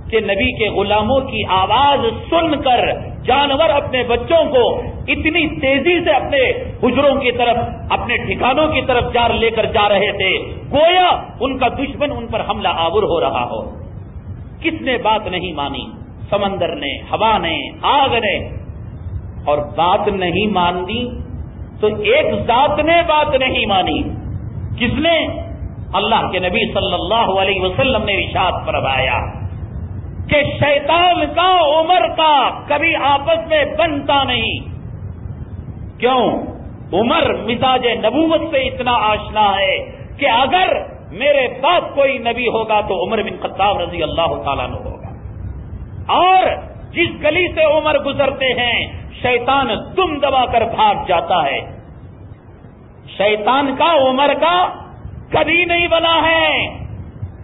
کہ نبی کے غلاموں کی آواز سن کر جانور اپنے بچوں کو اتنی تیزی سے اپنے حجروں کی طرف، اپنے ٹھکانوں کی طرف لے کر جا رہے تھے، گویا ان کا دشمن ان پر حملہ آور ہو رہا ہو۔ کس نے بات نہیں مانی؟ سمندر نے، ہوا نے، آگ نے، اور بات نہیں مانی تو ایک ذات نے بات نہیں مانی۔ کس نے؟ اللہ کے نبی صلی اللہ علیہ وسلم نے ارشاد فرمایا کہ شیطان کا عمر کا کبھی آپس میں بنتا نہیں۔ کیوں؟ عمر مزاج نبوت سے اتنا آشنا ہے کہ اگر میرے پاس کوئی نبی ہوگا تو عمر بن خطاب رضی اللہ تعالیٰ عنہ ہوگا، اور جس گلی سے عمر گزرتے ہیں شیطان دم دبا کر بھاگ جاتا ہے۔ شیطان کا عمر کا کبھی نہیں بنا ہے،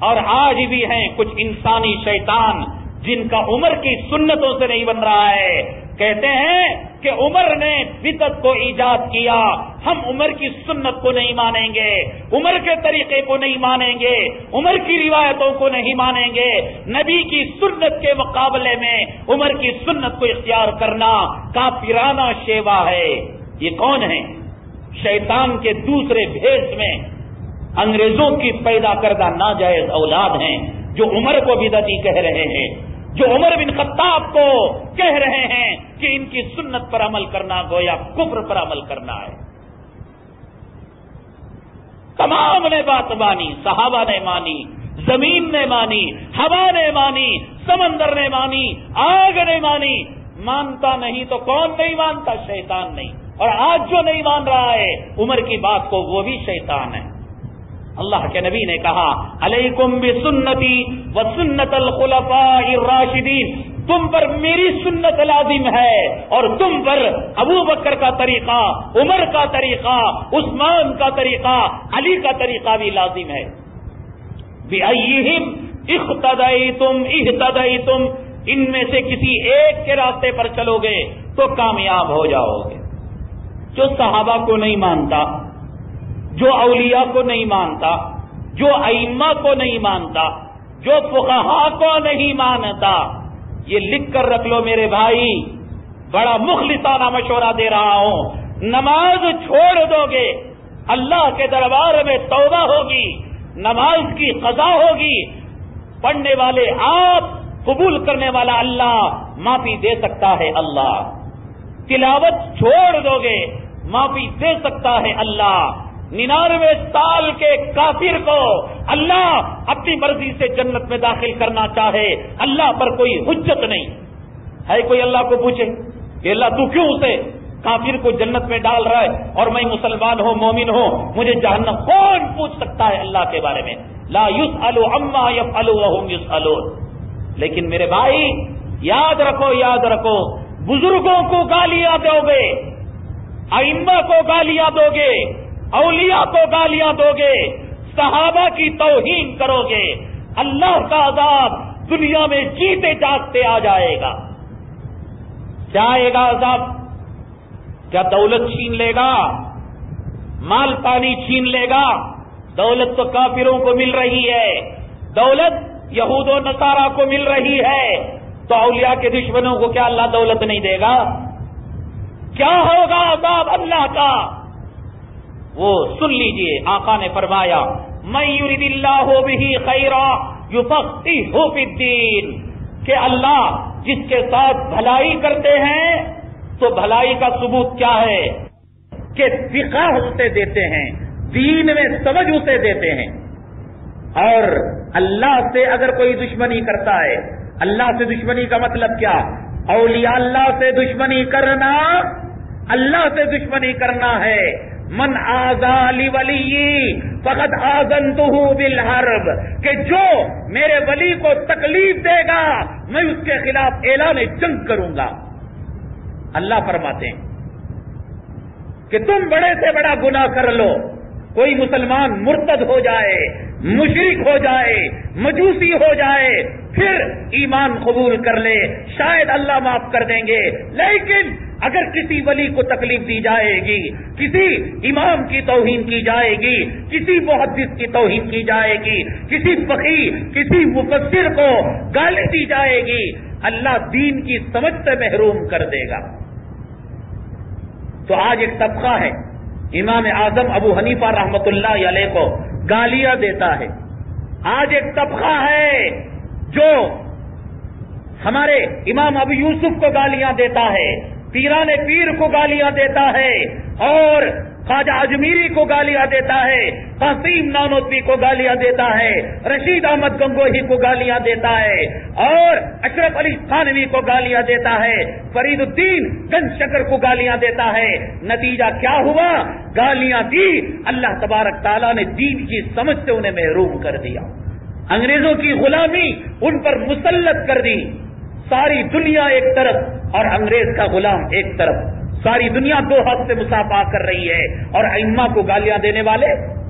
اور آج بھی ہیں کچھ انسانی شیطان جن کا عمر کی سنتوں سے نہیں بن رہا ہے۔ کہتے ہیں کہ عمر نے بدعت کو ایجاد کیا، ہم عمر کی سنت کو نہیں مانیں گے، عمر کے طریقے کو نہیں مانیں گے، عمر کی روایتوں کو نہیں مانیں گے۔ نبی کی سنت کے مقابلے میں عمر کی سنت کو اختیار کرنا کافرانہ شیوا ہے۔ یہ کون ہے؟ شیطان کے دوسرے بھیس میں انگریزوں کی پیدا کردہ ناجائز اولاد ہیں، جو عمر کو بدعتی کہہ رہے ہیں، جو عمر بن خطاب کو کہہ رہے ہیں کہ ان کی سنت پر عمل کرنا گویا کفر پر عمل کرنا ہے۔ تمام نے بات مانی، صحابہ نے مانی، زمین نے مانی، ہوا نے مانی، سمندر نے مانی، آگ نے مانی۔ مانتا نہیں تو کون نہیں مانتا؟ شیطان نہیں۔ اور آج جو نہیں مان رہا ہے عمر کی بات کو، وہ بھی شیطان ہے۔ اللہ کے نبی نے کہا علیکم بسنتی وسنت الخلفاء الراشدین، تم پر میری سنت لازم ہے، اور تم پر ابو بکر کا طریقہ، عمر کا طریقہ، عثمان کا طریقہ، علی کا طریقہ بھی لازم ہے۔ بِأَيِّهِمْ اِخْتَدَيْتُمْ اِهْتَدَيْتُمْ، ان میں سے کسی ایک کے راستے پر چلو گے تو کامیاب ہو جاؤ گے۔ جو صحابہ کو نہیں مانتا، جو اولیاء کو نہیں مانتا، جو ائمہ کو نہیں مانتا، جو فقہاء کو نہیں مانتا، یہ لکھ کر رکھ لو میرے بھائی، بڑا مخلصانہ مشورہ دے رہا ہوں، نماز چھوڑ دو گے، اللہ کے دربار میں توبہ ہوگی، نماز کی قضا ہوگی، پڑھنے والے آپ، قبول کرنے والا اللہ، معافی دے سکتا ہے اللہ، تلاوت چھوڑ دو گے، معافی دے سکتا ہے اللہ، 99 سال کے کافر کو اللہ اپنی مرضی سے جنت میں داخل کرنا چاہے، اللہ پر کوئی حجت نہیں ہے۔ کوئی اللہ کو پوچھے کہ اللہ تو کیوں اسے کافر کو جنت میں ڈال رہا ہے اور میں مسلمان ہوں، مومن ہوں، مجھے جہنم؟ کون پوچھ سکتا ہے اللہ کے بارے میں؟ لا يسأل عما يفعل وهم يسألون۔ لیکن میرے بھائی یاد رکھو، یاد رکھو، بزرگوں کو گالیاں دو گے، ائمہ کو گالیاں دو گے، اولیاء کو گالیاں دو گے، صحابہ کی توہین کرو گے، اللہ کا عذاب دنیا میں جیتے جاگتے آ جائے گا۔ کیا آئے گا عذاب؟ کیا دولت چھین لے گا؟ مال پانی چھین لے گا؟ دولت تو کافروں کو مل رہی ہے، دولت یہود و نصارہ کو مل رہی ہے، تو اولیاء کے دشمنوں کو کیا اللہ دولت نہیں دے گا؟ کیا ہوگا عذاب اللہ کا؟ وہ سن لیجئے، آقا نے فرمایا من یرید اللہ بہ خیرا یفقہہ فی الدین، کہ اللہ جس کے ساتھ بھلائی کرتے ہیں تو بھلائی کا ثبوت کیا ہے کہ فقہ اسے دیتے ہیں، دین میں سمجھ اسے دیتے ہیں۔ اور اللہ سے اگر کوئی دشمنی کرتا ہے، اللہ سے دشمنی کا مطلب کیا؟ اولیاء اللہ سے دشمنی کرنا، اللہ سے دشمنی کرنا ہے۔ من آذى لولی فقد آذنتہ بالحرب، کہ جو میرے ولی کو تکلیف دے گا میں اس کے خلاف اعلان جنگ کروں گا۔ اللہ فرماتے ہیں کہ تم بڑے سے بڑا گناہ کر لو، کوئی مسلمان مرتد ہو جائے، مشرک ہو جائے، مجوسی ہو جائے، پھر ایمان قبول کر لے، شاید اللہ معاف کر دیں گے، لیکن اگر کسی ولی کو تکلیف دی جائے گی، کسی امام کی توہین کی جائے گی، کسی محدث کی توہین کی جائے گی، کسی فقیہ، کسی مفسر کو گالی دی جائے گی، اللہ دین کی سمجھ سے محروم کر دے گا۔ تو آج ایک طبقہ ہے امام اعظم ابو حنیفہ رحمۃ اللہ علیہ کو گالیاں دیتا ہے، آج ایک طبقہ ہے جو ہمارے امام ابو یوسف کو گالیاں دیتا ہے، پیران پیر کو گالیاں دیتا ہے، اور خواجہ اجمیری کو گالیاں دیتا ہے، قاسم نانوتوی کو گالیاں دیتا ہے، رشید احمد گنگوہی کو گالیاں دیتا ہے، اور اشرف علی تھانوی کو گالیاں دیتا ہے، فرید الدین گنج شکر کو گالیاں دیتا ہے۔ نتیجہ کیا ہوا؟ گالیاں دی، اللہ تبارک تعالیٰ نے دین کی سمجھ سے انہیں محروم کر دیا، انگریزوں کی غلامی ان پر مسلط کر دی، ساری دنیا ایک طرف اور انگریز کا غلام ایک طرف، ساری دنیا دو ہاتھ سے مصافحہ کر رہی ہے اور ائمہ کو گالیاں دینے والے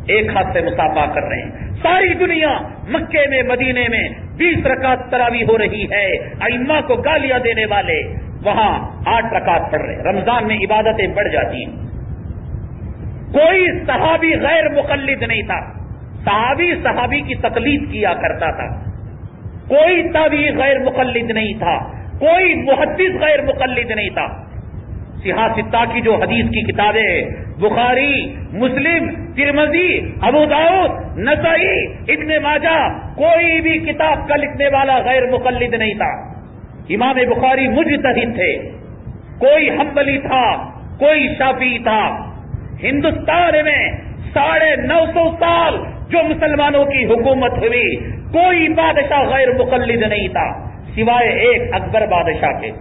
ایک ہاتھ سے مصافحہ کر رہے ہیں۔ ساری دنیا مکے میں مدینے میں 20 رکعت تراویح ہو رہی ہے، ائمہ کو گالیاں دینے والے وہاں 8 رکعت پڑھ رہے ہیں، رمضان میں عبادتیں بڑھ جاتی ہیں۔ کوئی صحابی غیر مقلد نہیں تھا، صحابی کی تقلید کیا کرتا تھا، کوئی تابعی غیر مقلد نہیں تھا، کوئی محدث غیر مقلد نہیں تھا۔ سیاہ ستہ کی جو حدیث کی کتابیں ہیں، بخاری، مسلم، ترمذی، ابو داؤد، نسائی، ابن ماجہ، کوئی بھی کتاب کا لکھنے والا غیر مقلد نہیں تھا۔ امام بخاری مجتہد تھے، کوئی حنبلی تھا، کوئی شافعی تھا۔ ہندوستان میں 950 سال جو مسلمانوں کی حکومت ہوئی، کوئی بادشاہ غیر مقلد نہیں تھا سوائے ایک اکبر بادشاہ کے۔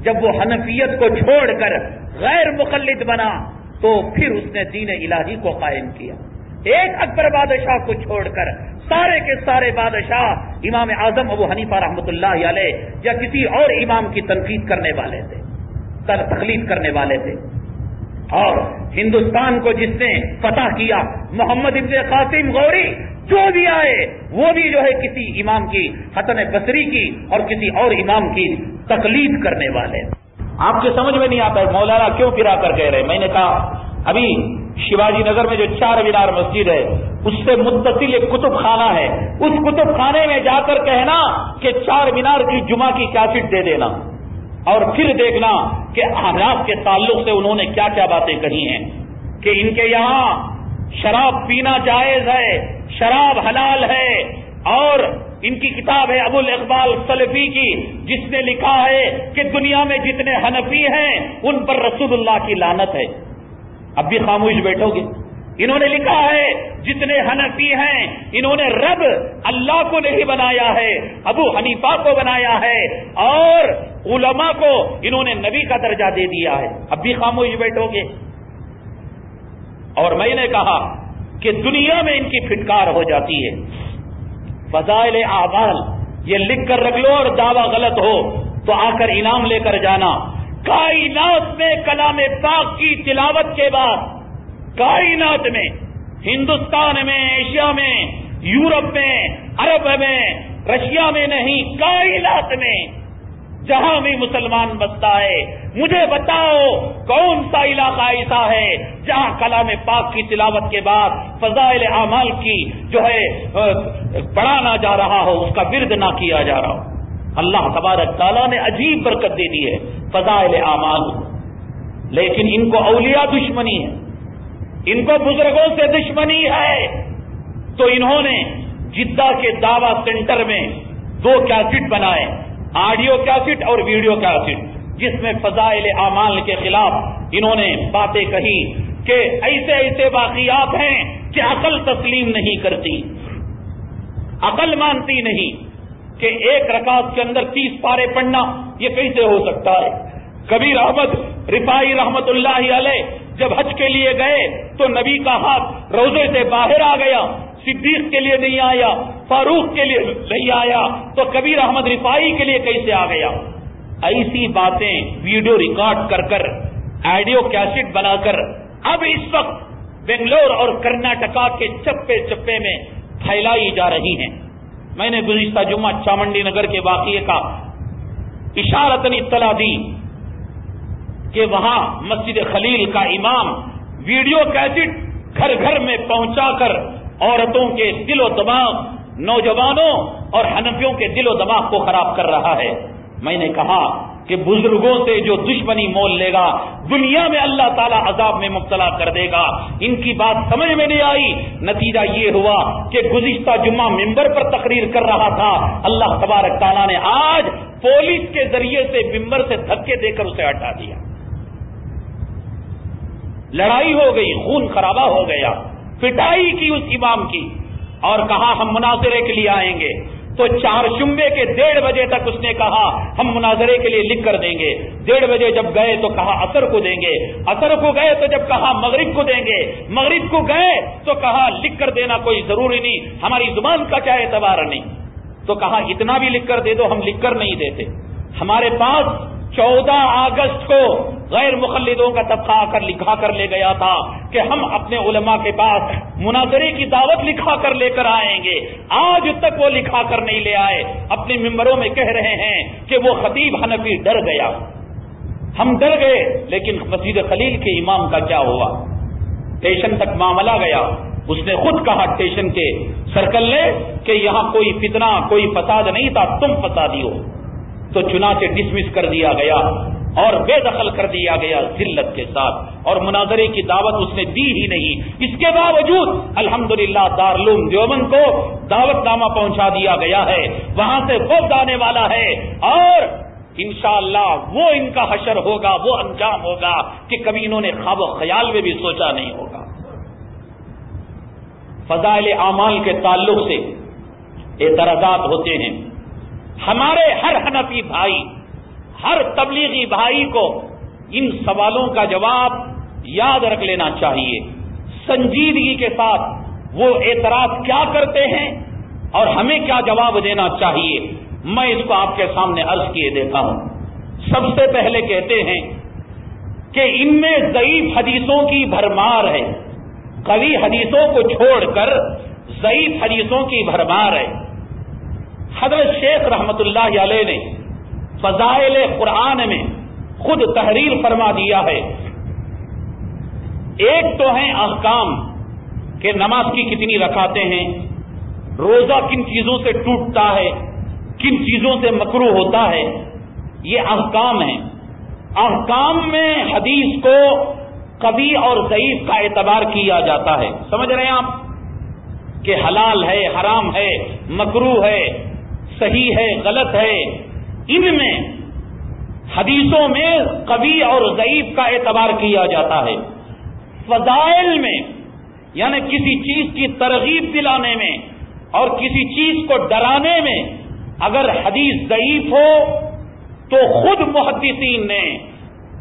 جب وہ حنفیت کو چھوڑ کر غیر مقلد بنا تو پھر اس نے دین الہی کو قائم کیا۔ ایک اکبر بادشاہ کو چھوڑ کر سارے کے سارے بادشاہ امام اعظم ابو حنیفہ رحمۃ اللہ علیہ یا کسی اور امام کی تنقید کرنے والے تھے، تقلید کرنے والے تھے۔ اور ہندوستان کو جس نے فتح کیا، محمد ابن قاسم غوری، جو بھی آئے وہ بھی جو ہے کسی امام کی، حسن بصری کی اور کسی اور امام کی تقلید کرنے والے۔ آپ کے سمجھ میں نہیں آتا ہے مولانا کیوں پھرا کر کہہ رہے؟ میں نے کہا ابھی شیواجی نگر میں جو 4 مینار مسجد ہے اس سے متصل ایک کتب خانہ ہے، اس کتب خانے میں جا کر کہنا کہ 4 مینار کی جمعہ کی کیسٹ دے دینا، اور پھر دیکھنا کہ احناف کے تعلق سے انہوں نے کیا کیا باتیں کہی ہیں کہ ان کے یہاں شراب پینا جائز ہے، شراب حلال ہے، اور ان کی کتاب ہے ابو الاقبال سلفی کی جس نے لکھا ہے کہ دنیا میں جتنے حنفی ہیں ان پر رسول اللہ کی لعنت ہے۔ اب بھی خاموش بیٹھو گے؟ انہوں نے لکھا ہے جتنے حنفی ہیں انہوں نے رب اللہ کو نہیں بنایا ہے، ابو حنیفہ کو بنایا ہے، اور علماء کو انہوں نے نبی کا درجہ دے دیا ہے۔ اب بھی خاموش بیٹھو گے؟ اور میں نے کہا کہ دنیا میں ان کی پھٹکار ہو جاتی ہے۔ فضائل اعمال یہ لکھ کر رکھ لو، اور دعویٰ غلط ہو تو آ کر انعام لے کر جانا۔ کائنات میں کلام پاک کی تلاوت کے بعد، کائنات میں، ہندوستان میں، ایشیا میں، یورپ میں، عرب میں، رشیا میں نہیں، کائنات میں جہاں بھی مسلمان بستا ہے، مجھے بتاؤ کون سا علاقہ ایسا ہے جہاں کلام پاک کی تلاوت کے بعد فضائل اعمال کی جو ہے پڑھانا جا رہا ہو، اس کا ورد نہ کیا جا رہا ہو۔ اللہ تبارک تعالیٰ نے عجیب برکت دے دی ہے فضائل اعمال، لیکن ان کو اولیاء دشمنی ہے، ان کو بزرگوں سے دشمنی ہے، تو انہوں نے جدہ کے دعوی سینٹر میں 2 کیسٹ بنائے، آڈیو کیسٹ اور ویڈیو کیسٹ، جس میں فضائل اعمال کے خلاف انہوں نے باتیں کہی کہ ایسے ایسے واقعات ہیں کہ عقل تسلیم نہیں کرتی، عقل مانتی نہیں کہ 1 رکعت کے اندر 30 پارے پڑھنا یہ کیسے ہو سکتا ہے۔ کبیر احمد رفاعی رحمت اللہ علیہ جب حج کے لیے گئے تو نبی کا ہاتھ روزے سے باہر آ گیا، صدیق کے لیے نہیں آیا، فاروق کے لیے نہیں آیا، تو کبیر احمد رفاعی کے لیے کیسے آ گیا؟ ایسی باتیں ویڈیو ریکارڈ کر کر، آڈیو کیسٹ بنا کر اب اس وقت بنگلور اور کرناٹکا کے چپے چپے میں پھیلائی جا رہی ہیں۔ میں نے گزشتہ جمعہ چامنڈی نگر کے واقعے کا اشارتاً اطلاع دی کہ وہاں مسجد خلیل کا امام ویڈیو کیسٹ گھر گھر میں پہنچا کر عورتوں کے دل و دماغ، نوجوانوں اور حنفیوں کے دل و دماغ کو خراب کر رہا ہے۔ میں نے کہا کہ بزرگوں سے جو دشمنی مول لے گا دنیا میں اللہ تعالیٰ عذاب میں مبتلا کر دے گا۔ ان کی بات سمجھ میں نہیں آئی، نتیجہ یہ ہوا کہ گزشتہ جمعہ ممبر پر تقریر کر رہا تھا، اللہ تبارک تعالیٰ نے آج پولیس کے ذریعے سے ممبر سے دھکے دے کر اسے ہٹا دیا۔ لڑائی ہو گئی، خون خرابہ ہو گیا، پٹائی کی اس امام کی، اور کہا ہم مناظرے کے لیے آئیں گے۔ تو 4 شنبے کے 1:30 بجے تک اس نے کہا ہم مناظرے کے لیے لکھ کر دیں گے۔ 1:30 بجے جب گئے تو کہا عصر کو دیں گے، عصر کو گئے تو جب کہا مغرب کو دیں گے، مغرب کو گئے تو کہا لکھ کر دینا کوئی ضروری نہیں، ہماری زبان کا کیا اعتبار نہیں، تو کہا اتنا بھی لکھ کر دے دو، ہم لکھ کر نہیں دیتے۔ ہمارے پاس 14 اگست کو غیر مقلدوں کا طبقہ آ کر لکھا کر لے گیا تھا کہ ہم اپنے علماء کے پاس مناظرے کی دعوت لکھا کر لے کر آئیں گے، آج تک وہ لکھا کر نہیں لے آئے، اپنے ممبروں میں کہہ رہے ہیں کہ وہ خطیب حنفی ڈر گیا۔ ہم ڈر گئے، لیکن مسجد خلیل کے امام کا کیا ہوا؟ اسٹیشن تک معاملہ گیا، اس نے خود کہا اسٹیشن کے سرکل نے کہ یہاں کوئی فتنہ کوئی فساد نہیں تھا، تم فسادی ہو، تو چنانچہ ڈسمس کر دیا گیا اور بے دخل کر دیا گیا ذلت کے ساتھ، اور مناظرے کی دعوت اس نے دی ہی نہیں۔ اس کے باوجود الحمدللہ دارالعلوم دیوبند کو دعوت نامہ پہنچا دیا گیا ہے، وہاں سے وفد آنے والا ہے، اور انشاءاللہ وہ ان کا حشر ہوگا، وہ انجام ہوگا کہ کبھی انہوں نے خواب و خیال میں بھی سوچا نہیں ہوگا۔ فضائل اعمال کے تعلق سے اعتراضات ہوتے ہیں، ہمارے ہر حنفی بھائی، ہر تبلیغی بھائی کو ان سوالوں کا جواب یاد رکھ لینا چاہیے، سنجیدگی کے ساتھ وہ اعتراض کیا کرتے ہیں اور ہمیں کیا جواب دینا چاہیے۔ میں اس کو آپ کے سامنے عرض کیے دیتا ہوں۔ سب سے پہلے کہتے ہیں کہ ان میں ضعیف حدیثوں کی بھرمار ہے، قوی حدیثوں کو چھوڑ کر ضعیف حدیثوں کی بھرمار ہے۔ حضرت شیخ رحمت اللہ علیہ نے فضائل قرآن میں خود تحریر فرما دیا ہے۔ ایک تو ہیں احکام کہ نماز کی کتنی رکعتیں ہیں، روزہ کن چیزوں سے ٹوٹتا ہے، کن چیزوں سے مکروہ ہوتا ہے، یہ احکام ہیں۔ احکام میں حدیث کو قوی اور ضعیف کا اعتبار کیا جاتا ہے۔ سمجھ رہے ہیں آپ کہ حلال ہے، حرام ہے، مکروہ ہے، صحیح ہے، غلط ہے، ان میں حدیثوں میں قوی اور ضعیف کا اعتبار کیا جاتا ہے۔ فضائل میں یعنی کسی چیز کی ترغیب دلانے میں اور کسی چیز کو ڈرانے میں اگر حدیث ضعیف ہو تو خود محدثین نے،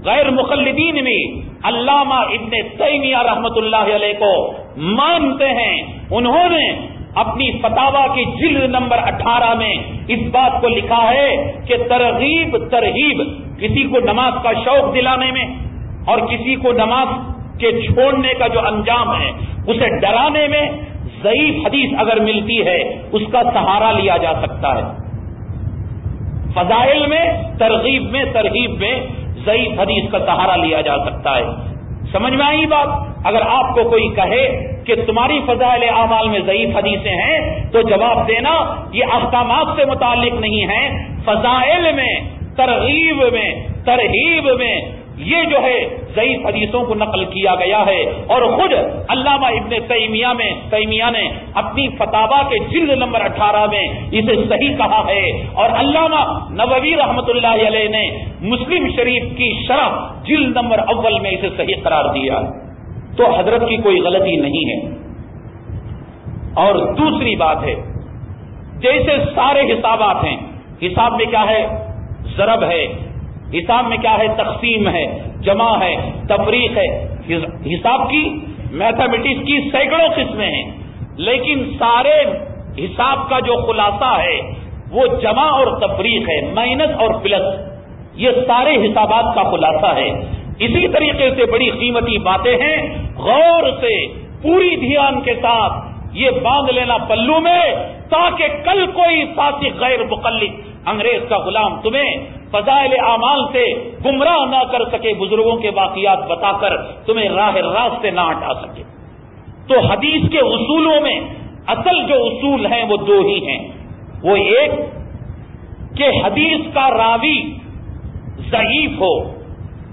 غیر مقلدین میں علامہ ابن تیمیہ رحمت اللہ علیہ کو مانتے ہیں، انہوں نے اپنی فتاوا کی جلد نمبر 18 میں اس بات کو لکھا ہے کہ ترغیب ترہیب، کسی کو نماز کا شوق دلانے میں اور کسی کو نماز کے چھوڑنے کا جو انجام ہے اسے ڈرانے میں ضعیف حدیث اگر ملتی ہے اس کا سہارا لیا جا سکتا ہے۔ فضائل میں، ترغیب میں، ترغیب میں ضعیف حدیث کا سہارا لیا جا سکتا ہے. سمجھ میں آئی بات؟ اگر آپ کو کوئی کہے کہ تمہاری فضائل اعمال میں ضعیف حدیثیں ہیں تو جواب دینا یہ احکامات سے متعلق نہیں ہیں، فضائل میں، ترغیب میں، ترہیب میں یہ جو ہے ضعیف حدیثوں کو نقل کیا گیا ہے. اور خود علامہ ابن تیمیہ نے اپنی فتاوا کے جلد نمبر 18 میں اسے صحیح کہا ہے، اور علامہ نووی رحمۃ اللہ علیہ نے مسلم شریف کی شرح جلد نمبر 1 میں اسے صحیح قرار دیا. تو حضرت کی کوئی غلطی نہیں ہے. اور دوسری بات ہے، جیسے سارے حسابات ہیں، حساب میں کیا ہے؟ ضرب ہے، حساب میں کیا ہے؟ تقسیم ہے، جمع ہے، تفریق ہے. حساب کی، میتھمیٹکس کی سینکڑوں قسمیں ہیں، لیکن سارے حساب کا جو خلاصہ ہے وہ جمع اور تفریق ہے، مائنس اور پلس، یہ سارے حسابات کا خلاصہ ہے. اسی طریقے سے بڑی قیمتی باتیں ہیں، غور سے پوری دھیان کے ساتھ یہ باندھ لینا پلو میں، تاکہ کل کوئی فاسق غیر مقلد انگریز کا غلام تمہیں فضائل اعمال سے گمراہ نہ کر سکے، بزرگوں کے واقعات بتا کر تمہیں راہ راست سے نہ ہٹا سکے. تو حدیث کے اصولوں میں اصل جو اصول ہیں وہ دو ہی ہیں. وہ ایک کہ حدیث کا راوی ضعیف ہو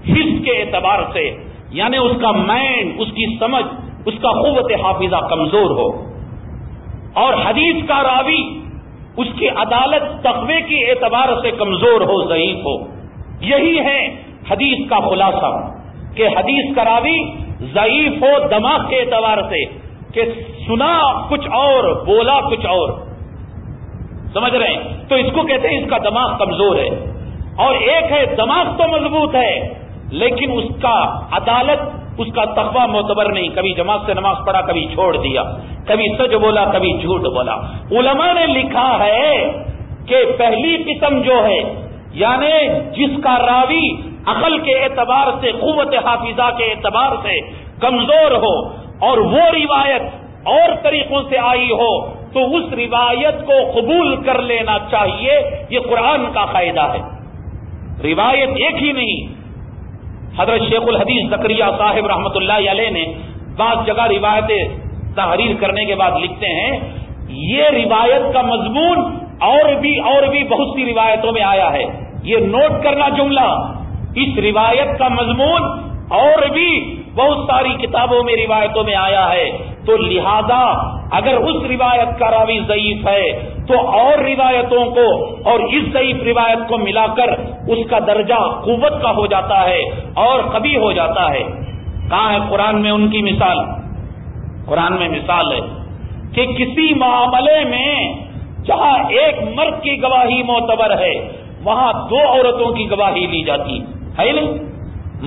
حس کے اعتبار سے، یعنی اس کا مائنڈ، اس کی سمجھ، اس کا قوت حافظہ کمزور ہو، اور حدیث کا راوی اس کی عدالت تقوی کے اعتبار سے کمزور ہو، ضعیف ہو. یہی ہے حدیث کا خلاصہ، کہ حدیث کا راوی ضعیف ہو دماغ کے اعتبار سے، کہ سنا کچھ اور بولا کچھ اور. سمجھ رہے ہیں؟ تو اس کو کہتے ہیں اس کا دماغ کمزور ہے. اور ایک ہے دماغ تو مضبوط ہے لیکن اس کا عدالت، اس کا تقوی معتبر نہیں، کبھی جماعت سے نماز پڑھا، کبھی چھوڑ دیا، کبھی سچ بولا، کبھی جھوٹ بولا. علماء نے لکھا ہے کہ پہلی قسم جو ہے، یعنی جس کا راوی عقل کے اعتبار سے، قوت حافظہ کے اعتبار سے کمزور ہو، اور وہ روایت اور طریقوں سے آئی ہو، تو اس روایت کو قبول کر لینا چاہیے. یہ قرآن کا قاعدہ ہے. روایت ایک ہی نہیں. حضرت شیخ الحدیث زکریا صاحب رحمۃ اللہ علیہ نے بعض جگہ روایتیں تحریر کرنے کے بعد لکھتے ہیں، یہ روایت کا مضمون اور بھی بہت سی روایتوں میں آیا ہے. یہ نوٹ کرنا جملہ، اس روایت کا مضمون اور بھی بہت ساری کتابوں میں، روایتوں میں آیا ہے. تو لہذا اگر اس روایت کا راوی ضعیف ہے تو اور روایتوں کو اور اس ضعیف روایت کو ملا کر اس کا درجہ قوت کا ہو جاتا ہے اور قوی ہو جاتا ہے. کہاں ہے قرآن میں ان کی مثال؟ قرآن میں مثال ہے کہ کسی معاملے میں جہاں ایک مرد کی گواہی معتبر ہے وہاں دو عورتوں کی گواہی لی جاتی ہے نہیں.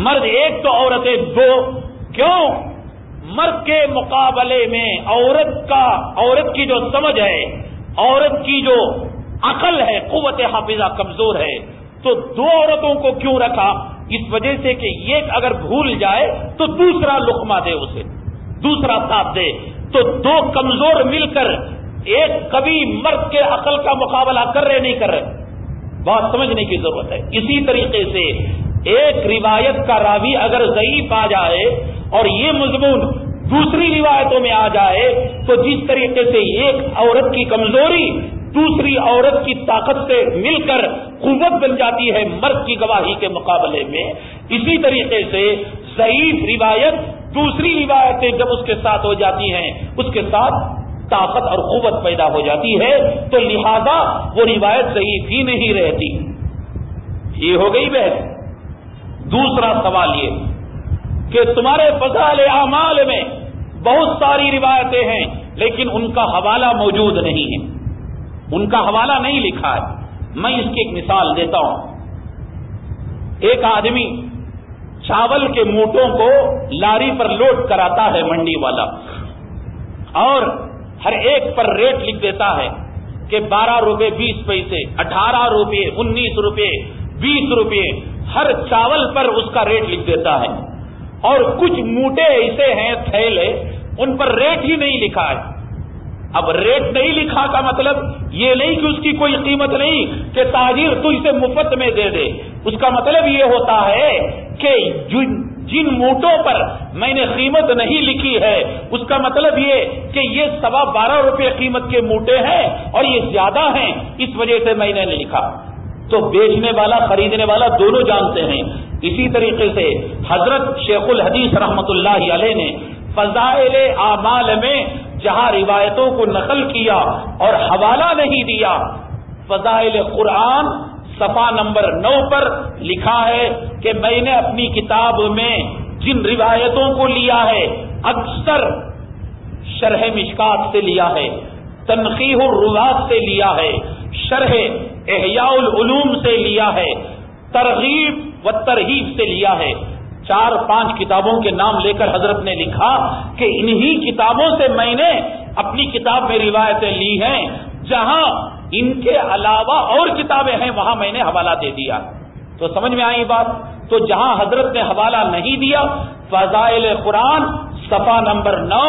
مرد ایک تو عورتیں دو. کیوں؟ مرد کے مقابلے میں عورت کی جو سمجھ ہے، عورت کی جو عقل ہے، قوت حافظہ کمزور ہے. تو دو عورتوں کو کیوں رکھا؟ اس وجہ سے کہ ایک اگر بھول جائے تو دوسرا لقمہ دے، اسے دوسرا ساتھ دے. تو دو کمزور مل کر ایک قوی مرد کے عقل کا مقابلہ کر رہے نہیں کر رہے. بات سمجھنے کی ضرورت ہے. اسی طریقے سے ایک روایت کا راوی اگر ضعیف آ جائے اور یہ مضمون دوسری روایتوں میں آ جائے تو جس طریقے سے ایک عورت کی کمزوری دوسری عورت کی طاقت سے مل کر قوت بن جاتی ہے مرد کی گواہی کے مقابلے میں، اسی طریقے سے ضعیف روایت دوسری روایتیں جب اس کے ساتھ ہو جاتی ہیں اس کے ساتھ طاقت اور قوت پیدا ہو جاتی ہے. تو لہذا وہ روایت ضعیف ہی نہیں رہتی. یہ ہو گئی بحث. دوسرا سوال یہ کہ تمہارے فضائل اعمال میں بہت ساری روایتیں ہیں لیکن ان کا حوالہ موجود نہیں ہے، ان کا حوالہ نہیں لکھا ہے. میں اس کی ایک مثال دیتا ہوں. ایک آدمی چاول کے موٹوں کو لاری پر لوڈ کراتا ہے منڈی والا، اور ہر ایک پر ریٹ لکھ دیتا ہے کہ 12 روپے 20 پیسے، 18 روپے، 19 روپے، 20 روپے، ہر چاول پر اس کا ریٹ لکھ دیتا ہے. اور کچھ موٹے ایسے ہیں تھیلے، ان پر ریٹ ہی نہیں لکھا ہے. اب ریٹ نہیں لکھا کا مطلب یہ نہیں کہ اس کی کوئی قیمت نہیں کہ تاجر تو اسے مفت میں دے دے. اس کا مطلب یہ ہوتا ہے کہ جن موٹوں پر میں نے قیمت نہیں لکھی ہے اس کا مطلب یہ کہ یہ 12.5 روپے قیمت کے موٹے ہیں اور یہ زیادہ ہیں، اس وجہ سے میں نے نہیں لکھا. تو بیچنے والا خریدنے والا دونوں جانتے ہیں. اسی طریقے سے حضرت شیخ الحدیث رحمت اللہ علیہ نے فضائل اعمال میں جہاں روایتوں کو نقل کیا اور حوالہ نہیں دیا، فضائل قرآن صفحہ نمبر 9 پر لکھا ہے کہ میں نے اپنی کتاب میں جن روایتوں کو لیا ہے اکثر شرح مشکات سے لیا ہے، تنقیح الروات سے لیا ہے، شرح احیاء العلوم سے لیا ہے، ترغیب و ترہیب سے لیا ہے. 4-5 کتابوں کے نام لے کر حضرت نے لکھا کہ انہی کتابوں سے میں نے اپنی کتاب میں روایتیں لی ہیں، جہاں ان کے علاوہ اور کتابیں ہیں وہاں میں نے حوالہ دے دیا. تو سمجھ میں آئی بات؟ تو جہاں حضرت نے حوالہ نہیں دیا فضائل قرآن صفحہ نمبر 9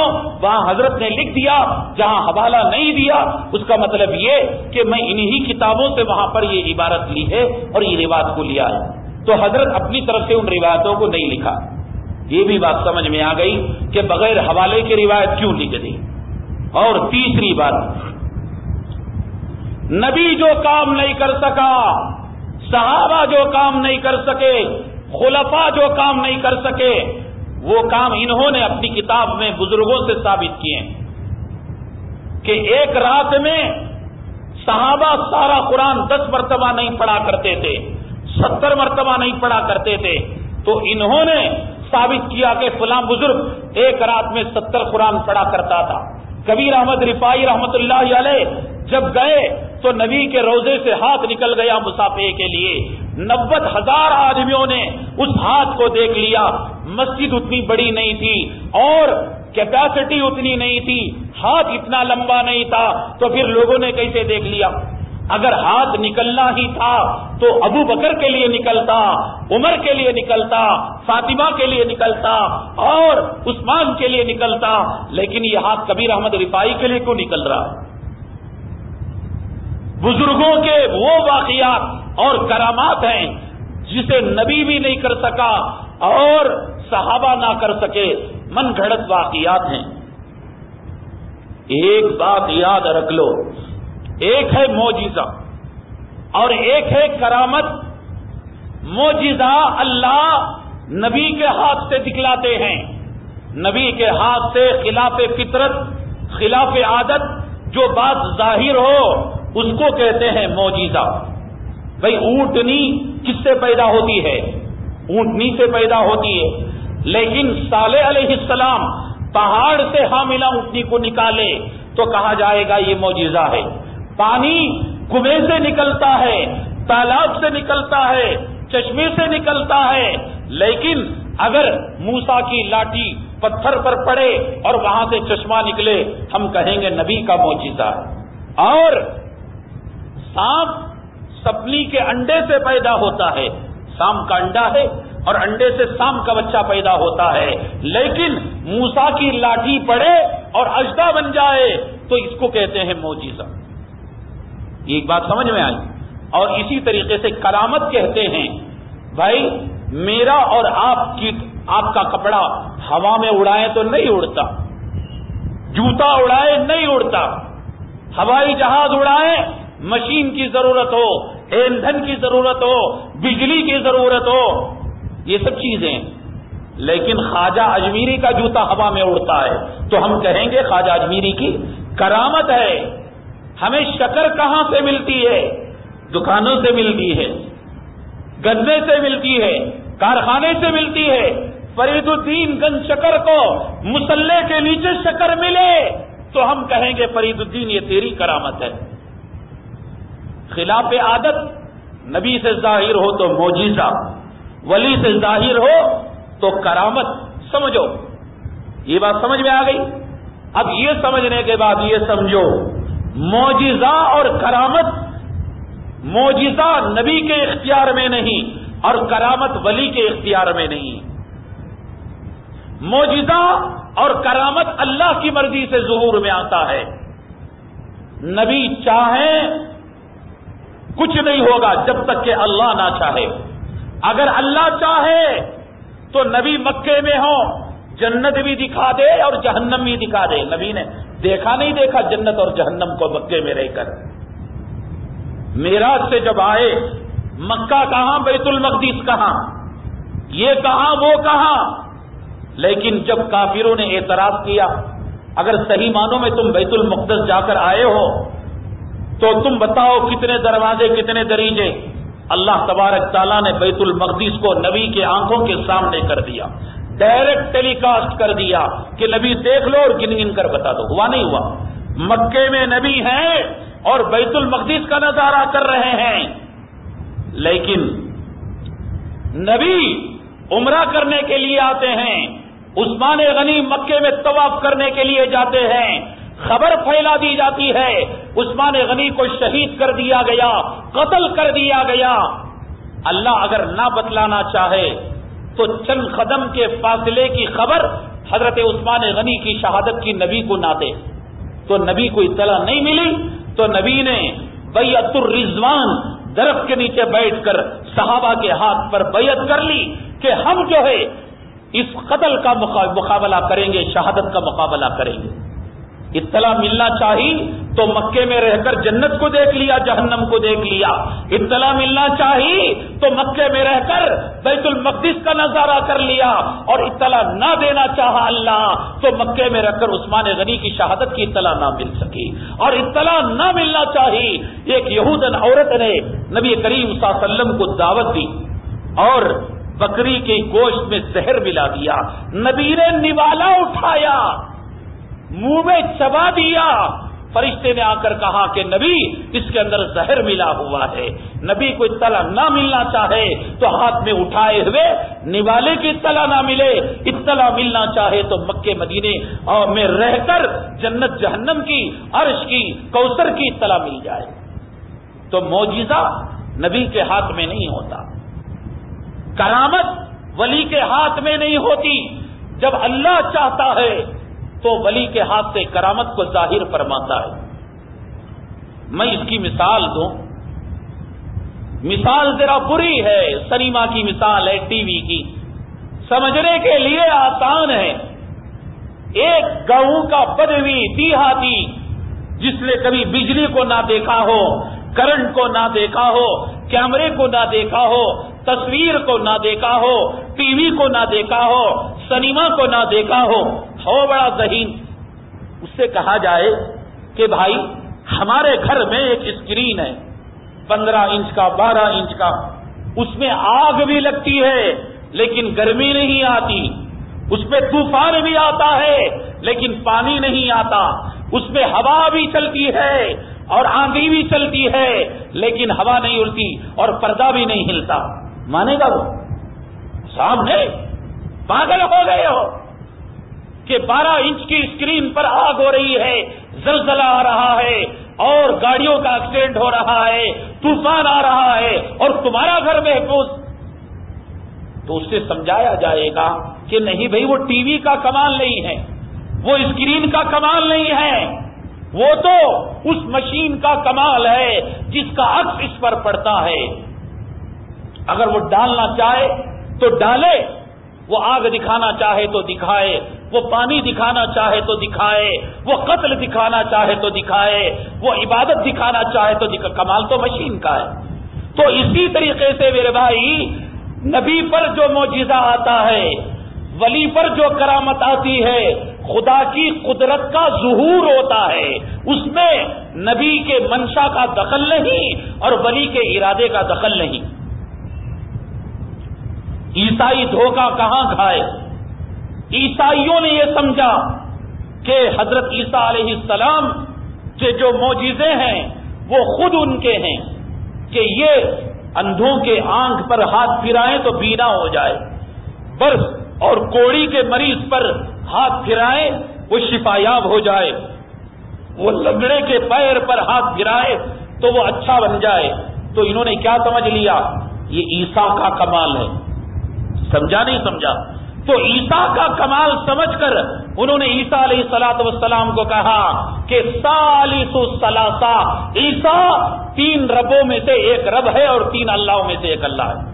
وہاں حضرت نے لکھ دیا، جہاں حوالہ نہیں دیا اس کا مطلب یہ کہ میں انہی کتابوں سے وہاں پر یہ عبارت لی ہے اور یہ روایت کو لیا ہے. تو حضرت اپنی طرف سے ان روایتوں کو نہیں لکھا. یہ بھی بات سمجھ میں آ گئی کہ بغیر حوالے کی روایت کیوں لکھ دی. اور تیسری بات، نبی جو کام نہیں کر سکا، صحابہ جو کام نہیں کر سکے، خلفاء جو کام نہیں کر سکے، وہ کام انہوں نے اپنی کتاب میں بزرگوں سے ثابت کیے کہ ایک رات میں صحابہ سارا قرآن 10 مرتبہ نہیں پڑھا کرتے تھے، 70 مرتبہ نہیں پڑھا کرتے تھے. تو انہوں نے ثابت کیا کہ فلاں بزرگ ایک رات میں 70 قرآن پڑھا کرتا تھا. کبیر احمد رفاعی رحمت اللہ علیہ جب گئے تو نبی کے روضے سے ہاتھ نکل گیا مصافحے کے لیے. 90,000 آدمیوں نے اس ہاتھ کو دیکھ لیا. مسجد اتنی بڑی نہیں تھی اور کیپیسٹی اتنی نہیں تھی، ہاتھ اتنا لمبا نہیں تھا، تو پھر لوگوں نے کیسے دیکھ لیا؟ اگر ہاتھ نکلنا ہی تھا تو ابو بکر کے لیے نکلتا، عمر کے لیے نکلتا، فاطمہ کے لیے نکلتا اور عثمان کے لیے نکلتا، لیکن یہ ہاتھ کبیر احمد رفاعی کے لیے کیوں نکل رہا ہے؟ بزرگوں کے وہ واقعات اور کرامات ہیں جسے نبی بھی نہیں کر سکا اور صحابہ نہ کر سکے، من گھڑت واقعات ہیں. ایک بات یاد رکھ لو، ایک ہے معجزہ اور ایک ہے کرامت. معجزہ اللہ نبی کے ہاتھ سے دکھلاتے ہیں، نبی کے ہاتھ سے خلاف فطرت خلاف عادت جو بات ظاہر ہو اس کو کہتے ہیں معجزہ. بھئی اونٹنی کس سے پیدا ہوتی ہے؟ اونٹنی سے پیدا ہوتی ہے، لیکن صالح علیہ السلام پہاڑ سے حاملہ اونٹنی کو نکالے تو کہا جائے گا یہ معجزہ ہے. پانی کنویں سے نکلتا ہے، تالاب سے نکلتا ہے، چشمے سے نکلتا ہے، لیکن اگر موسیٰ کی لاٹھی پتھر پر پڑے اور وہاں سے چشمہ نکلے ہم کہیں گے نبی کا معجزہ ہے. اور سانپ سپلی کے انڈے سے پیدا ہوتا ہے، سانپ کا انڈا ہے اور انڈے سے سانپ کا بچہ پیدا ہوتا ہے، لیکن موسیٰ کی لاٹھی پڑے اور اژدھا بن جائے تو اس کو کہتے ہیں معجزہ. ایک بات سمجھ میں آئی. اور اسی طریقے سے کرامت کہتے ہیں بھائی میرا اور آپ کا کپڑا ہوا میں اڑائے تو نہیں اڑتا، جوتا اڑائے نہیں اڑتا، ہوائی جہاز اڑائے مشین کی ضرورت ہو، ایندھن کی ضرورت ہو، بجلی کی ضرورت ہو، یہ سب چیزیں. لیکن خواجہ اجمیری کا جوتا ہوا میں اڑتا ہے تو ہم کہیں گے خواجہ اجمیری کی کرامت ہے. ہمیں شکر کہاں سے ملتی ہے؟ دکانوں سے ملتی ہے، گنے سے ملتی ہے، کارخانے سے ملتی ہے. فرید الدین گنج شکر کو مسلح کے نیچے شکر ملے تو ہم کہیں گے فرید الدین یہ تیری کرامت ہے. خلاف عادت نبی سے ظاہر ہو تو معجزہ، ولی سے ظاہر ہو تو کرامت. سمجھو یہ بات سمجھ میں آ گئی. اب یہ سمجھنے کے بعد یہ سمجھو معجزہ اور کرامت، معجزہ نبی کے اختیار میں نہیں اور کرامت ولی کے اختیار میں نہیں. معجزہ اور کرامت اللہ کی مرضی سے ظہور میں آتا ہے، نبی چاہیں کچھ نہیں ہوگا جب تک کہ اللہ نہ چاہے. اگر اللہ چاہے تو نبی مکے میں ہو، جنت بھی دکھا دے اور جہنم بھی دکھا دے. نبی نے دیکھا نہیں دیکھا جنت اور جہنم کو مکے میں رہ کر. معراج سے جب آئے مکہ کہاں، بیت المقدس کہاں، یہ کہاں وہ کہاں. لیکن جب کافروں نے اعتراض کیا اگر صحیح معنوں میں تم بیت المقدس جا کر آئے ہو تو تم بتاؤ کتنے دروازے کتنے دریجے. اللہ تبارک تعالیٰ نے بیت المقدس کو نبی کے آنکھوں کے سامنے کر دیا، ڈائریکٹ ٹیلی کاسٹ کر دیا کہ نبی دیکھ لو اور گن گن کر بتا دو. ہوا نہیں ہوا؟ مکے میں نبی ہیں اور بیت المقدس کا نظارہ کر رہے ہیں. لیکن نبی عمرہ کرنے کے لیے آتے ہیں، عثمان غنی مکے میں طواف کرنے کے لیے جاتے ہیں، خبر پھیلا دی جاتی ہے عثمان غنی کو شہید کر دیا گیا، قتل کر دیا گیا. اللہ اگر نہ بتلانا چاہے تو چند قدم کے فاصلے کی خبر حضرت عثمان غنی کی شہادت کی نبی کو نہ دے تو نبی کو اطلاع نہیں ملی. تو نبی نے بیعت الرضوان درخت کے نیچے بیٹھ کر صحابہ کے ہاتھ پر بیعت کر لی کہ ہم جو ہے اس قتل کا مقابلہ کریں گے، شہادت کا مقابلہ کریں گے. اطلاع ملنا چاہیے تو مکے میں رہ کر جنت کو دیکھ لیا، جہنم کو دیکھ لیا. اطلاع ملنا چاہیے تو مکے میں رہ کر بیت المقدس کا نظارہ کر لیا. اور اطلاع نہ دینا چاہا اللہ تو مکے میں رہ کر عثمان غنی کی شہادت کی اطلاع نہ مل سکی. اور اطلاع نہ ملنا چاہیے. ایک یہودن عورت نے نبی کریم صلی اللہ علیہ وسلم کو دعوت دی اور بکری کے گوشت میں زہر ملا دیا. نبی نے نوالا اٹھایا، منہ میں چبا دیا. فرشتے نے آ کر کہا کہ نبی اس کے اندر زہر ملا ہوا ہے. نبی کو اطلاع نہ ملنا چاہے تو ہاتھ میں اٹھائے ہوئے نوالے کی اطلاع نہ ملے. اطلاع ملنا چاہے تو مکے مدینے میں رہ کر جنت جہنم کی، عرش کی، کوثر کی اطلاع مل جائے. تو معجزہ نبی کے ہاتھ میں نہیں ہوتا، کرامت ولی کے ہاتھ میں نہیں ہوتی. جب اللہ چاہتا ہے تو ولی کے ہاتھ سے کرامت کو ظاہر فرماتا ہے. میں اس کی مثال دوں، مثال ذرا بری ہے، سنیما کی مثال ہے، ٹی وی کی، سمجھنے کے لیے آسان ہے. ایک گاؤں کا بدوی دیہاتی جس نے کبھی بجلی کو نہ دیکھا ہو، کرنٹ کو نہ دیکھا ہو، کیمرے کو نہ دیکھا ہو، تصویر کو نہ دیکھا ہو، ٹی وی کو نہ دیکھا ہو، سنیما کو نہ دیکھا ہو بڑا ذہین، اس سے کہا جائے کہ بھائی ہمارے گھر میں ایک اسکرین ہے 15 انچ کا، 12 انچ کا، اس میں آگ بھی لگتی ہے لیکن گرمی نہیں آتی، اس میں طوفان بھی آتا ہے لیکن پانی نہیں آتا، اس میں ہوا بھی چلتی ہے اور آندھی بھی چلتی ہے لیکن ہوا نہیں اڑتی اور پردہ بھی نہیں ہلتا. مانے گا وہ؟ سامنے پاگل ہو گئے ہو کہ 12 انچ کی اسکرین پر آگ ہو رہی ہے، زلزلہ آ رہا ہے اور گاڑیوں کا ایکسیڈنٹ ہو رہا ہے، طوفان آ رہا ہے اور تمہارا گھر محفوظ. تو اس سے سمجھایا جائے گا کہ نہیں بھائی، وہ ٹی وی کا کمال نہیں ہے، وہ اسکرین کا کمال نہیں ہے، وہ تو اس مشین کا کمال ہے جس کا عکس اس پر پڑتا ہے. اگر وہ ڈالنا چاہے تو ڈالے، وہ آگ دکھانا چاہے تو دکھائے، وہ پانی دکھانا چاہے تو دکھائے، وہ قتل دکھانا چاہے تو دکھائے، وہ عبادت دکھانا چاہے تو کمال تو مشین کا ہے. تو اسی طریقے سے میرے بھائی، نبی پر جو معجزہ آتا ہے، ولی پر جو کرامت آتی ہے، خدا کی قدرت کا ظہور ہوتا ہے، اس میں نبی کے منشا کا دخل نہیں اور ولی کے ارادے کا دخل نہیں. عیسائی دھوکہ کہاں کھائے؟ عیسائیوں نے یہ سمجھا کہ حضرت عیسیٰ علیہ السلام کے جو معجزے ہیں وہ خود ان کے ہیں کہ یہ اندھوں کے آنکھ پر ہاتھ پھرائیں تو بینا ہو جائے، برس اور کوڑی کے مریض پر ہاتھ پھرائیں وہ شفایاب ہو جائے، وہ لنگڑے کے پیر پر ہاتھ پھرائے تو وہ اچھا بن جائے. تو انہوں نے کیا سمجھ لیا؟ یہ عیسیٰ کا کمال ہے. سمجھا نہیں سمجھا؟ تو عیسیٰ کا کمال سمجھ کر انہوں نے عیسیٰ علیہ الصلوۃ والسلام کو کہا کہ ثالث الثلاثہ، عیسیٰ 3 ربوں میں سے ایک رب ہے اور 3 اللہوں میں سے ایک اللہ ہے۔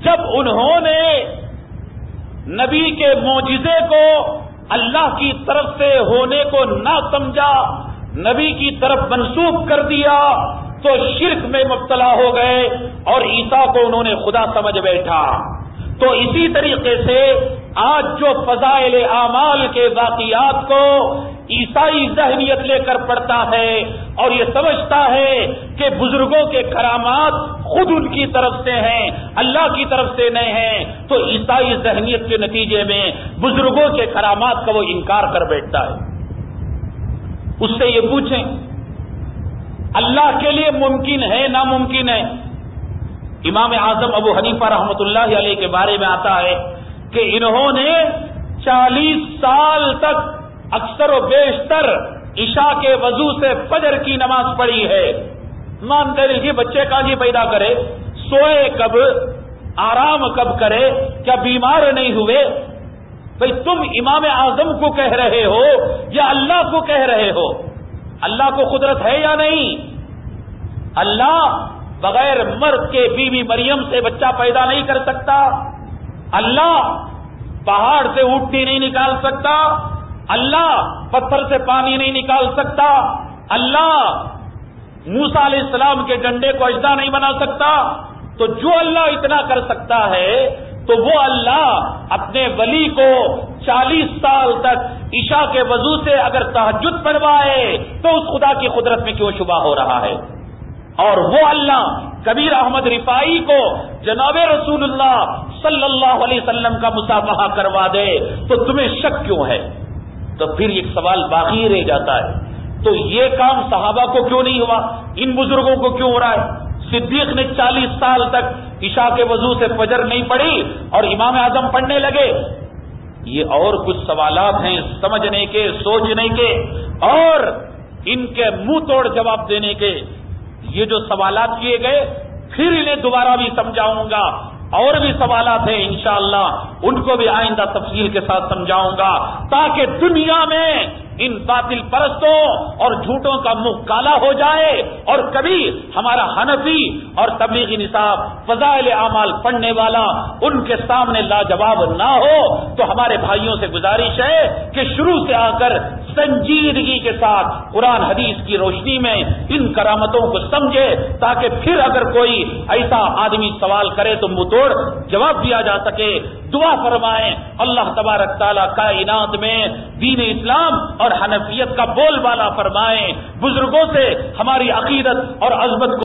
جب انہوں نے نبی کے معجزے کو اللہ کی طرف سے ہونے کو نہ سمجھا، نبی کی طرف منسوب کر دیا، تو شرک میں مبتلا ہو گئے اور عیسیٰ کو انہوں نے خدا سمجھ بیٹھا۔ تو اسی طریقے سے آج جو فضائل اعمال کے واقعات کو عیسائی ذہنیت لے کر پڑھتا ہے اور یہ سمجھتا ہے کہ بزرگوں کے کرامات خود ان کی طرف سے ہیں، اللہ کی طرف سے نہیں ہیں، تو عیسائی ذہنیت کے نتیجے میں بزرگوں کے کرامات کا وہ انکار کر بیٹھتا ہے۔ اس سے یہ پوچھیں اللہ کے لیے ممکن ہے ناممکن ہے؟ امام اعظم ابو حنیفہ رحمۃ اللہ علیہ کے بارے میں آتا ہے کہ انہوں نے 40 سال تک اکثر و بیشتر عشاء کے وضو سے فجر کی نماز پڑھی ہے۔ مانتے رہیے بچے کا جی پیدا کرے، سوئے کب، آرام کب کرے، کیا بیمار نہیں ہوئے؟ بھئی تم امام اعظم کو کہہ رہے ہو یا اللہ کو کہہ رہے ہو؟ اللہ کو قدرت ہے یا نہیں؟ اللہ بغیر مرد کے بیوی مریم سے بچہ پیدا نہیں کر سکتا، اللہ پہاڑ سے اونٹنی نہیں نکال سکتا، اللہ پتھر سے پانی نہیں نکال سکتا، اللہ موسیٰ علیہ السلام کے ڈنڈے کو اژدہا نہیں بنا سکتا۔ تو جو اللہ اتنا کر سکتا ہے تو وہ اللہ اپنے ولی کو 40 سال تک عشاء کے وضو سے اگر تہجد پڑھوائے تو اس خدا کی قدرت میں کیوں شبہ ہو رہا ہے؟ اور وہ اللہ کبیر احمد رفاعی کو جناب رسول اللہ صلی اللہ علیہ وسلم کا مصافحہ کروا دے تو تمہیں شک کیوں ہے؟ تو پھر ایک سوال باقی رہ جاتا ہے، تو یہ کام صحابہ کو کیوں نہیں ہوا، ان بزرگوں کو کیوں ہو رہا ہے؟ صدیق نے 40 سال تک عشاء کے وضو سے فجر نہیں پڑھی اور امام اعظم پڑھنے لگے۔ یہ اور کچھ سوالات ہیں سمجھنے کے، سوچنے کے اور ان کے منہ توڑ جواب دینے کے۔ یہ جو سوالات کیے گئے پھر انہیں دوبارہ بھی سمجھاؤں گا، اور بھی سوالات ہیں انشاءاللہ ان کو بھی آئندہ تفصیل کے ساتھ سمجھاؤں گا، تاکہ دنیا میں ان باطل پرستوں اور جھوٹوں کا منہ کالا ہو جائے اور کبھی ہمارا حنفی اور تبلیغی نصاب فضائل اعمال پڑھنے والا ان کے سامنے لاجواب نہ ہو۔ تو ہمارے بھائیوں سے گزارش ہے کہ شروع سے آ کر سنجیدگی کے ساتھ قرآن حدیث کی روشنی میں ان کرامتوں کو سمجھے، تاکہ پھر اگر کوئی ایسا آدمی سوال کرے تو منہ توڑ جواب دیا جا سکے۔ دعا فرمائیں اللہ تبارک تعالیٰ کائنات میں دین اسلام اور حنفیت کا بول بالا فرمائیں، بزرگوں سے ہماری عقیدت اور عظمت کو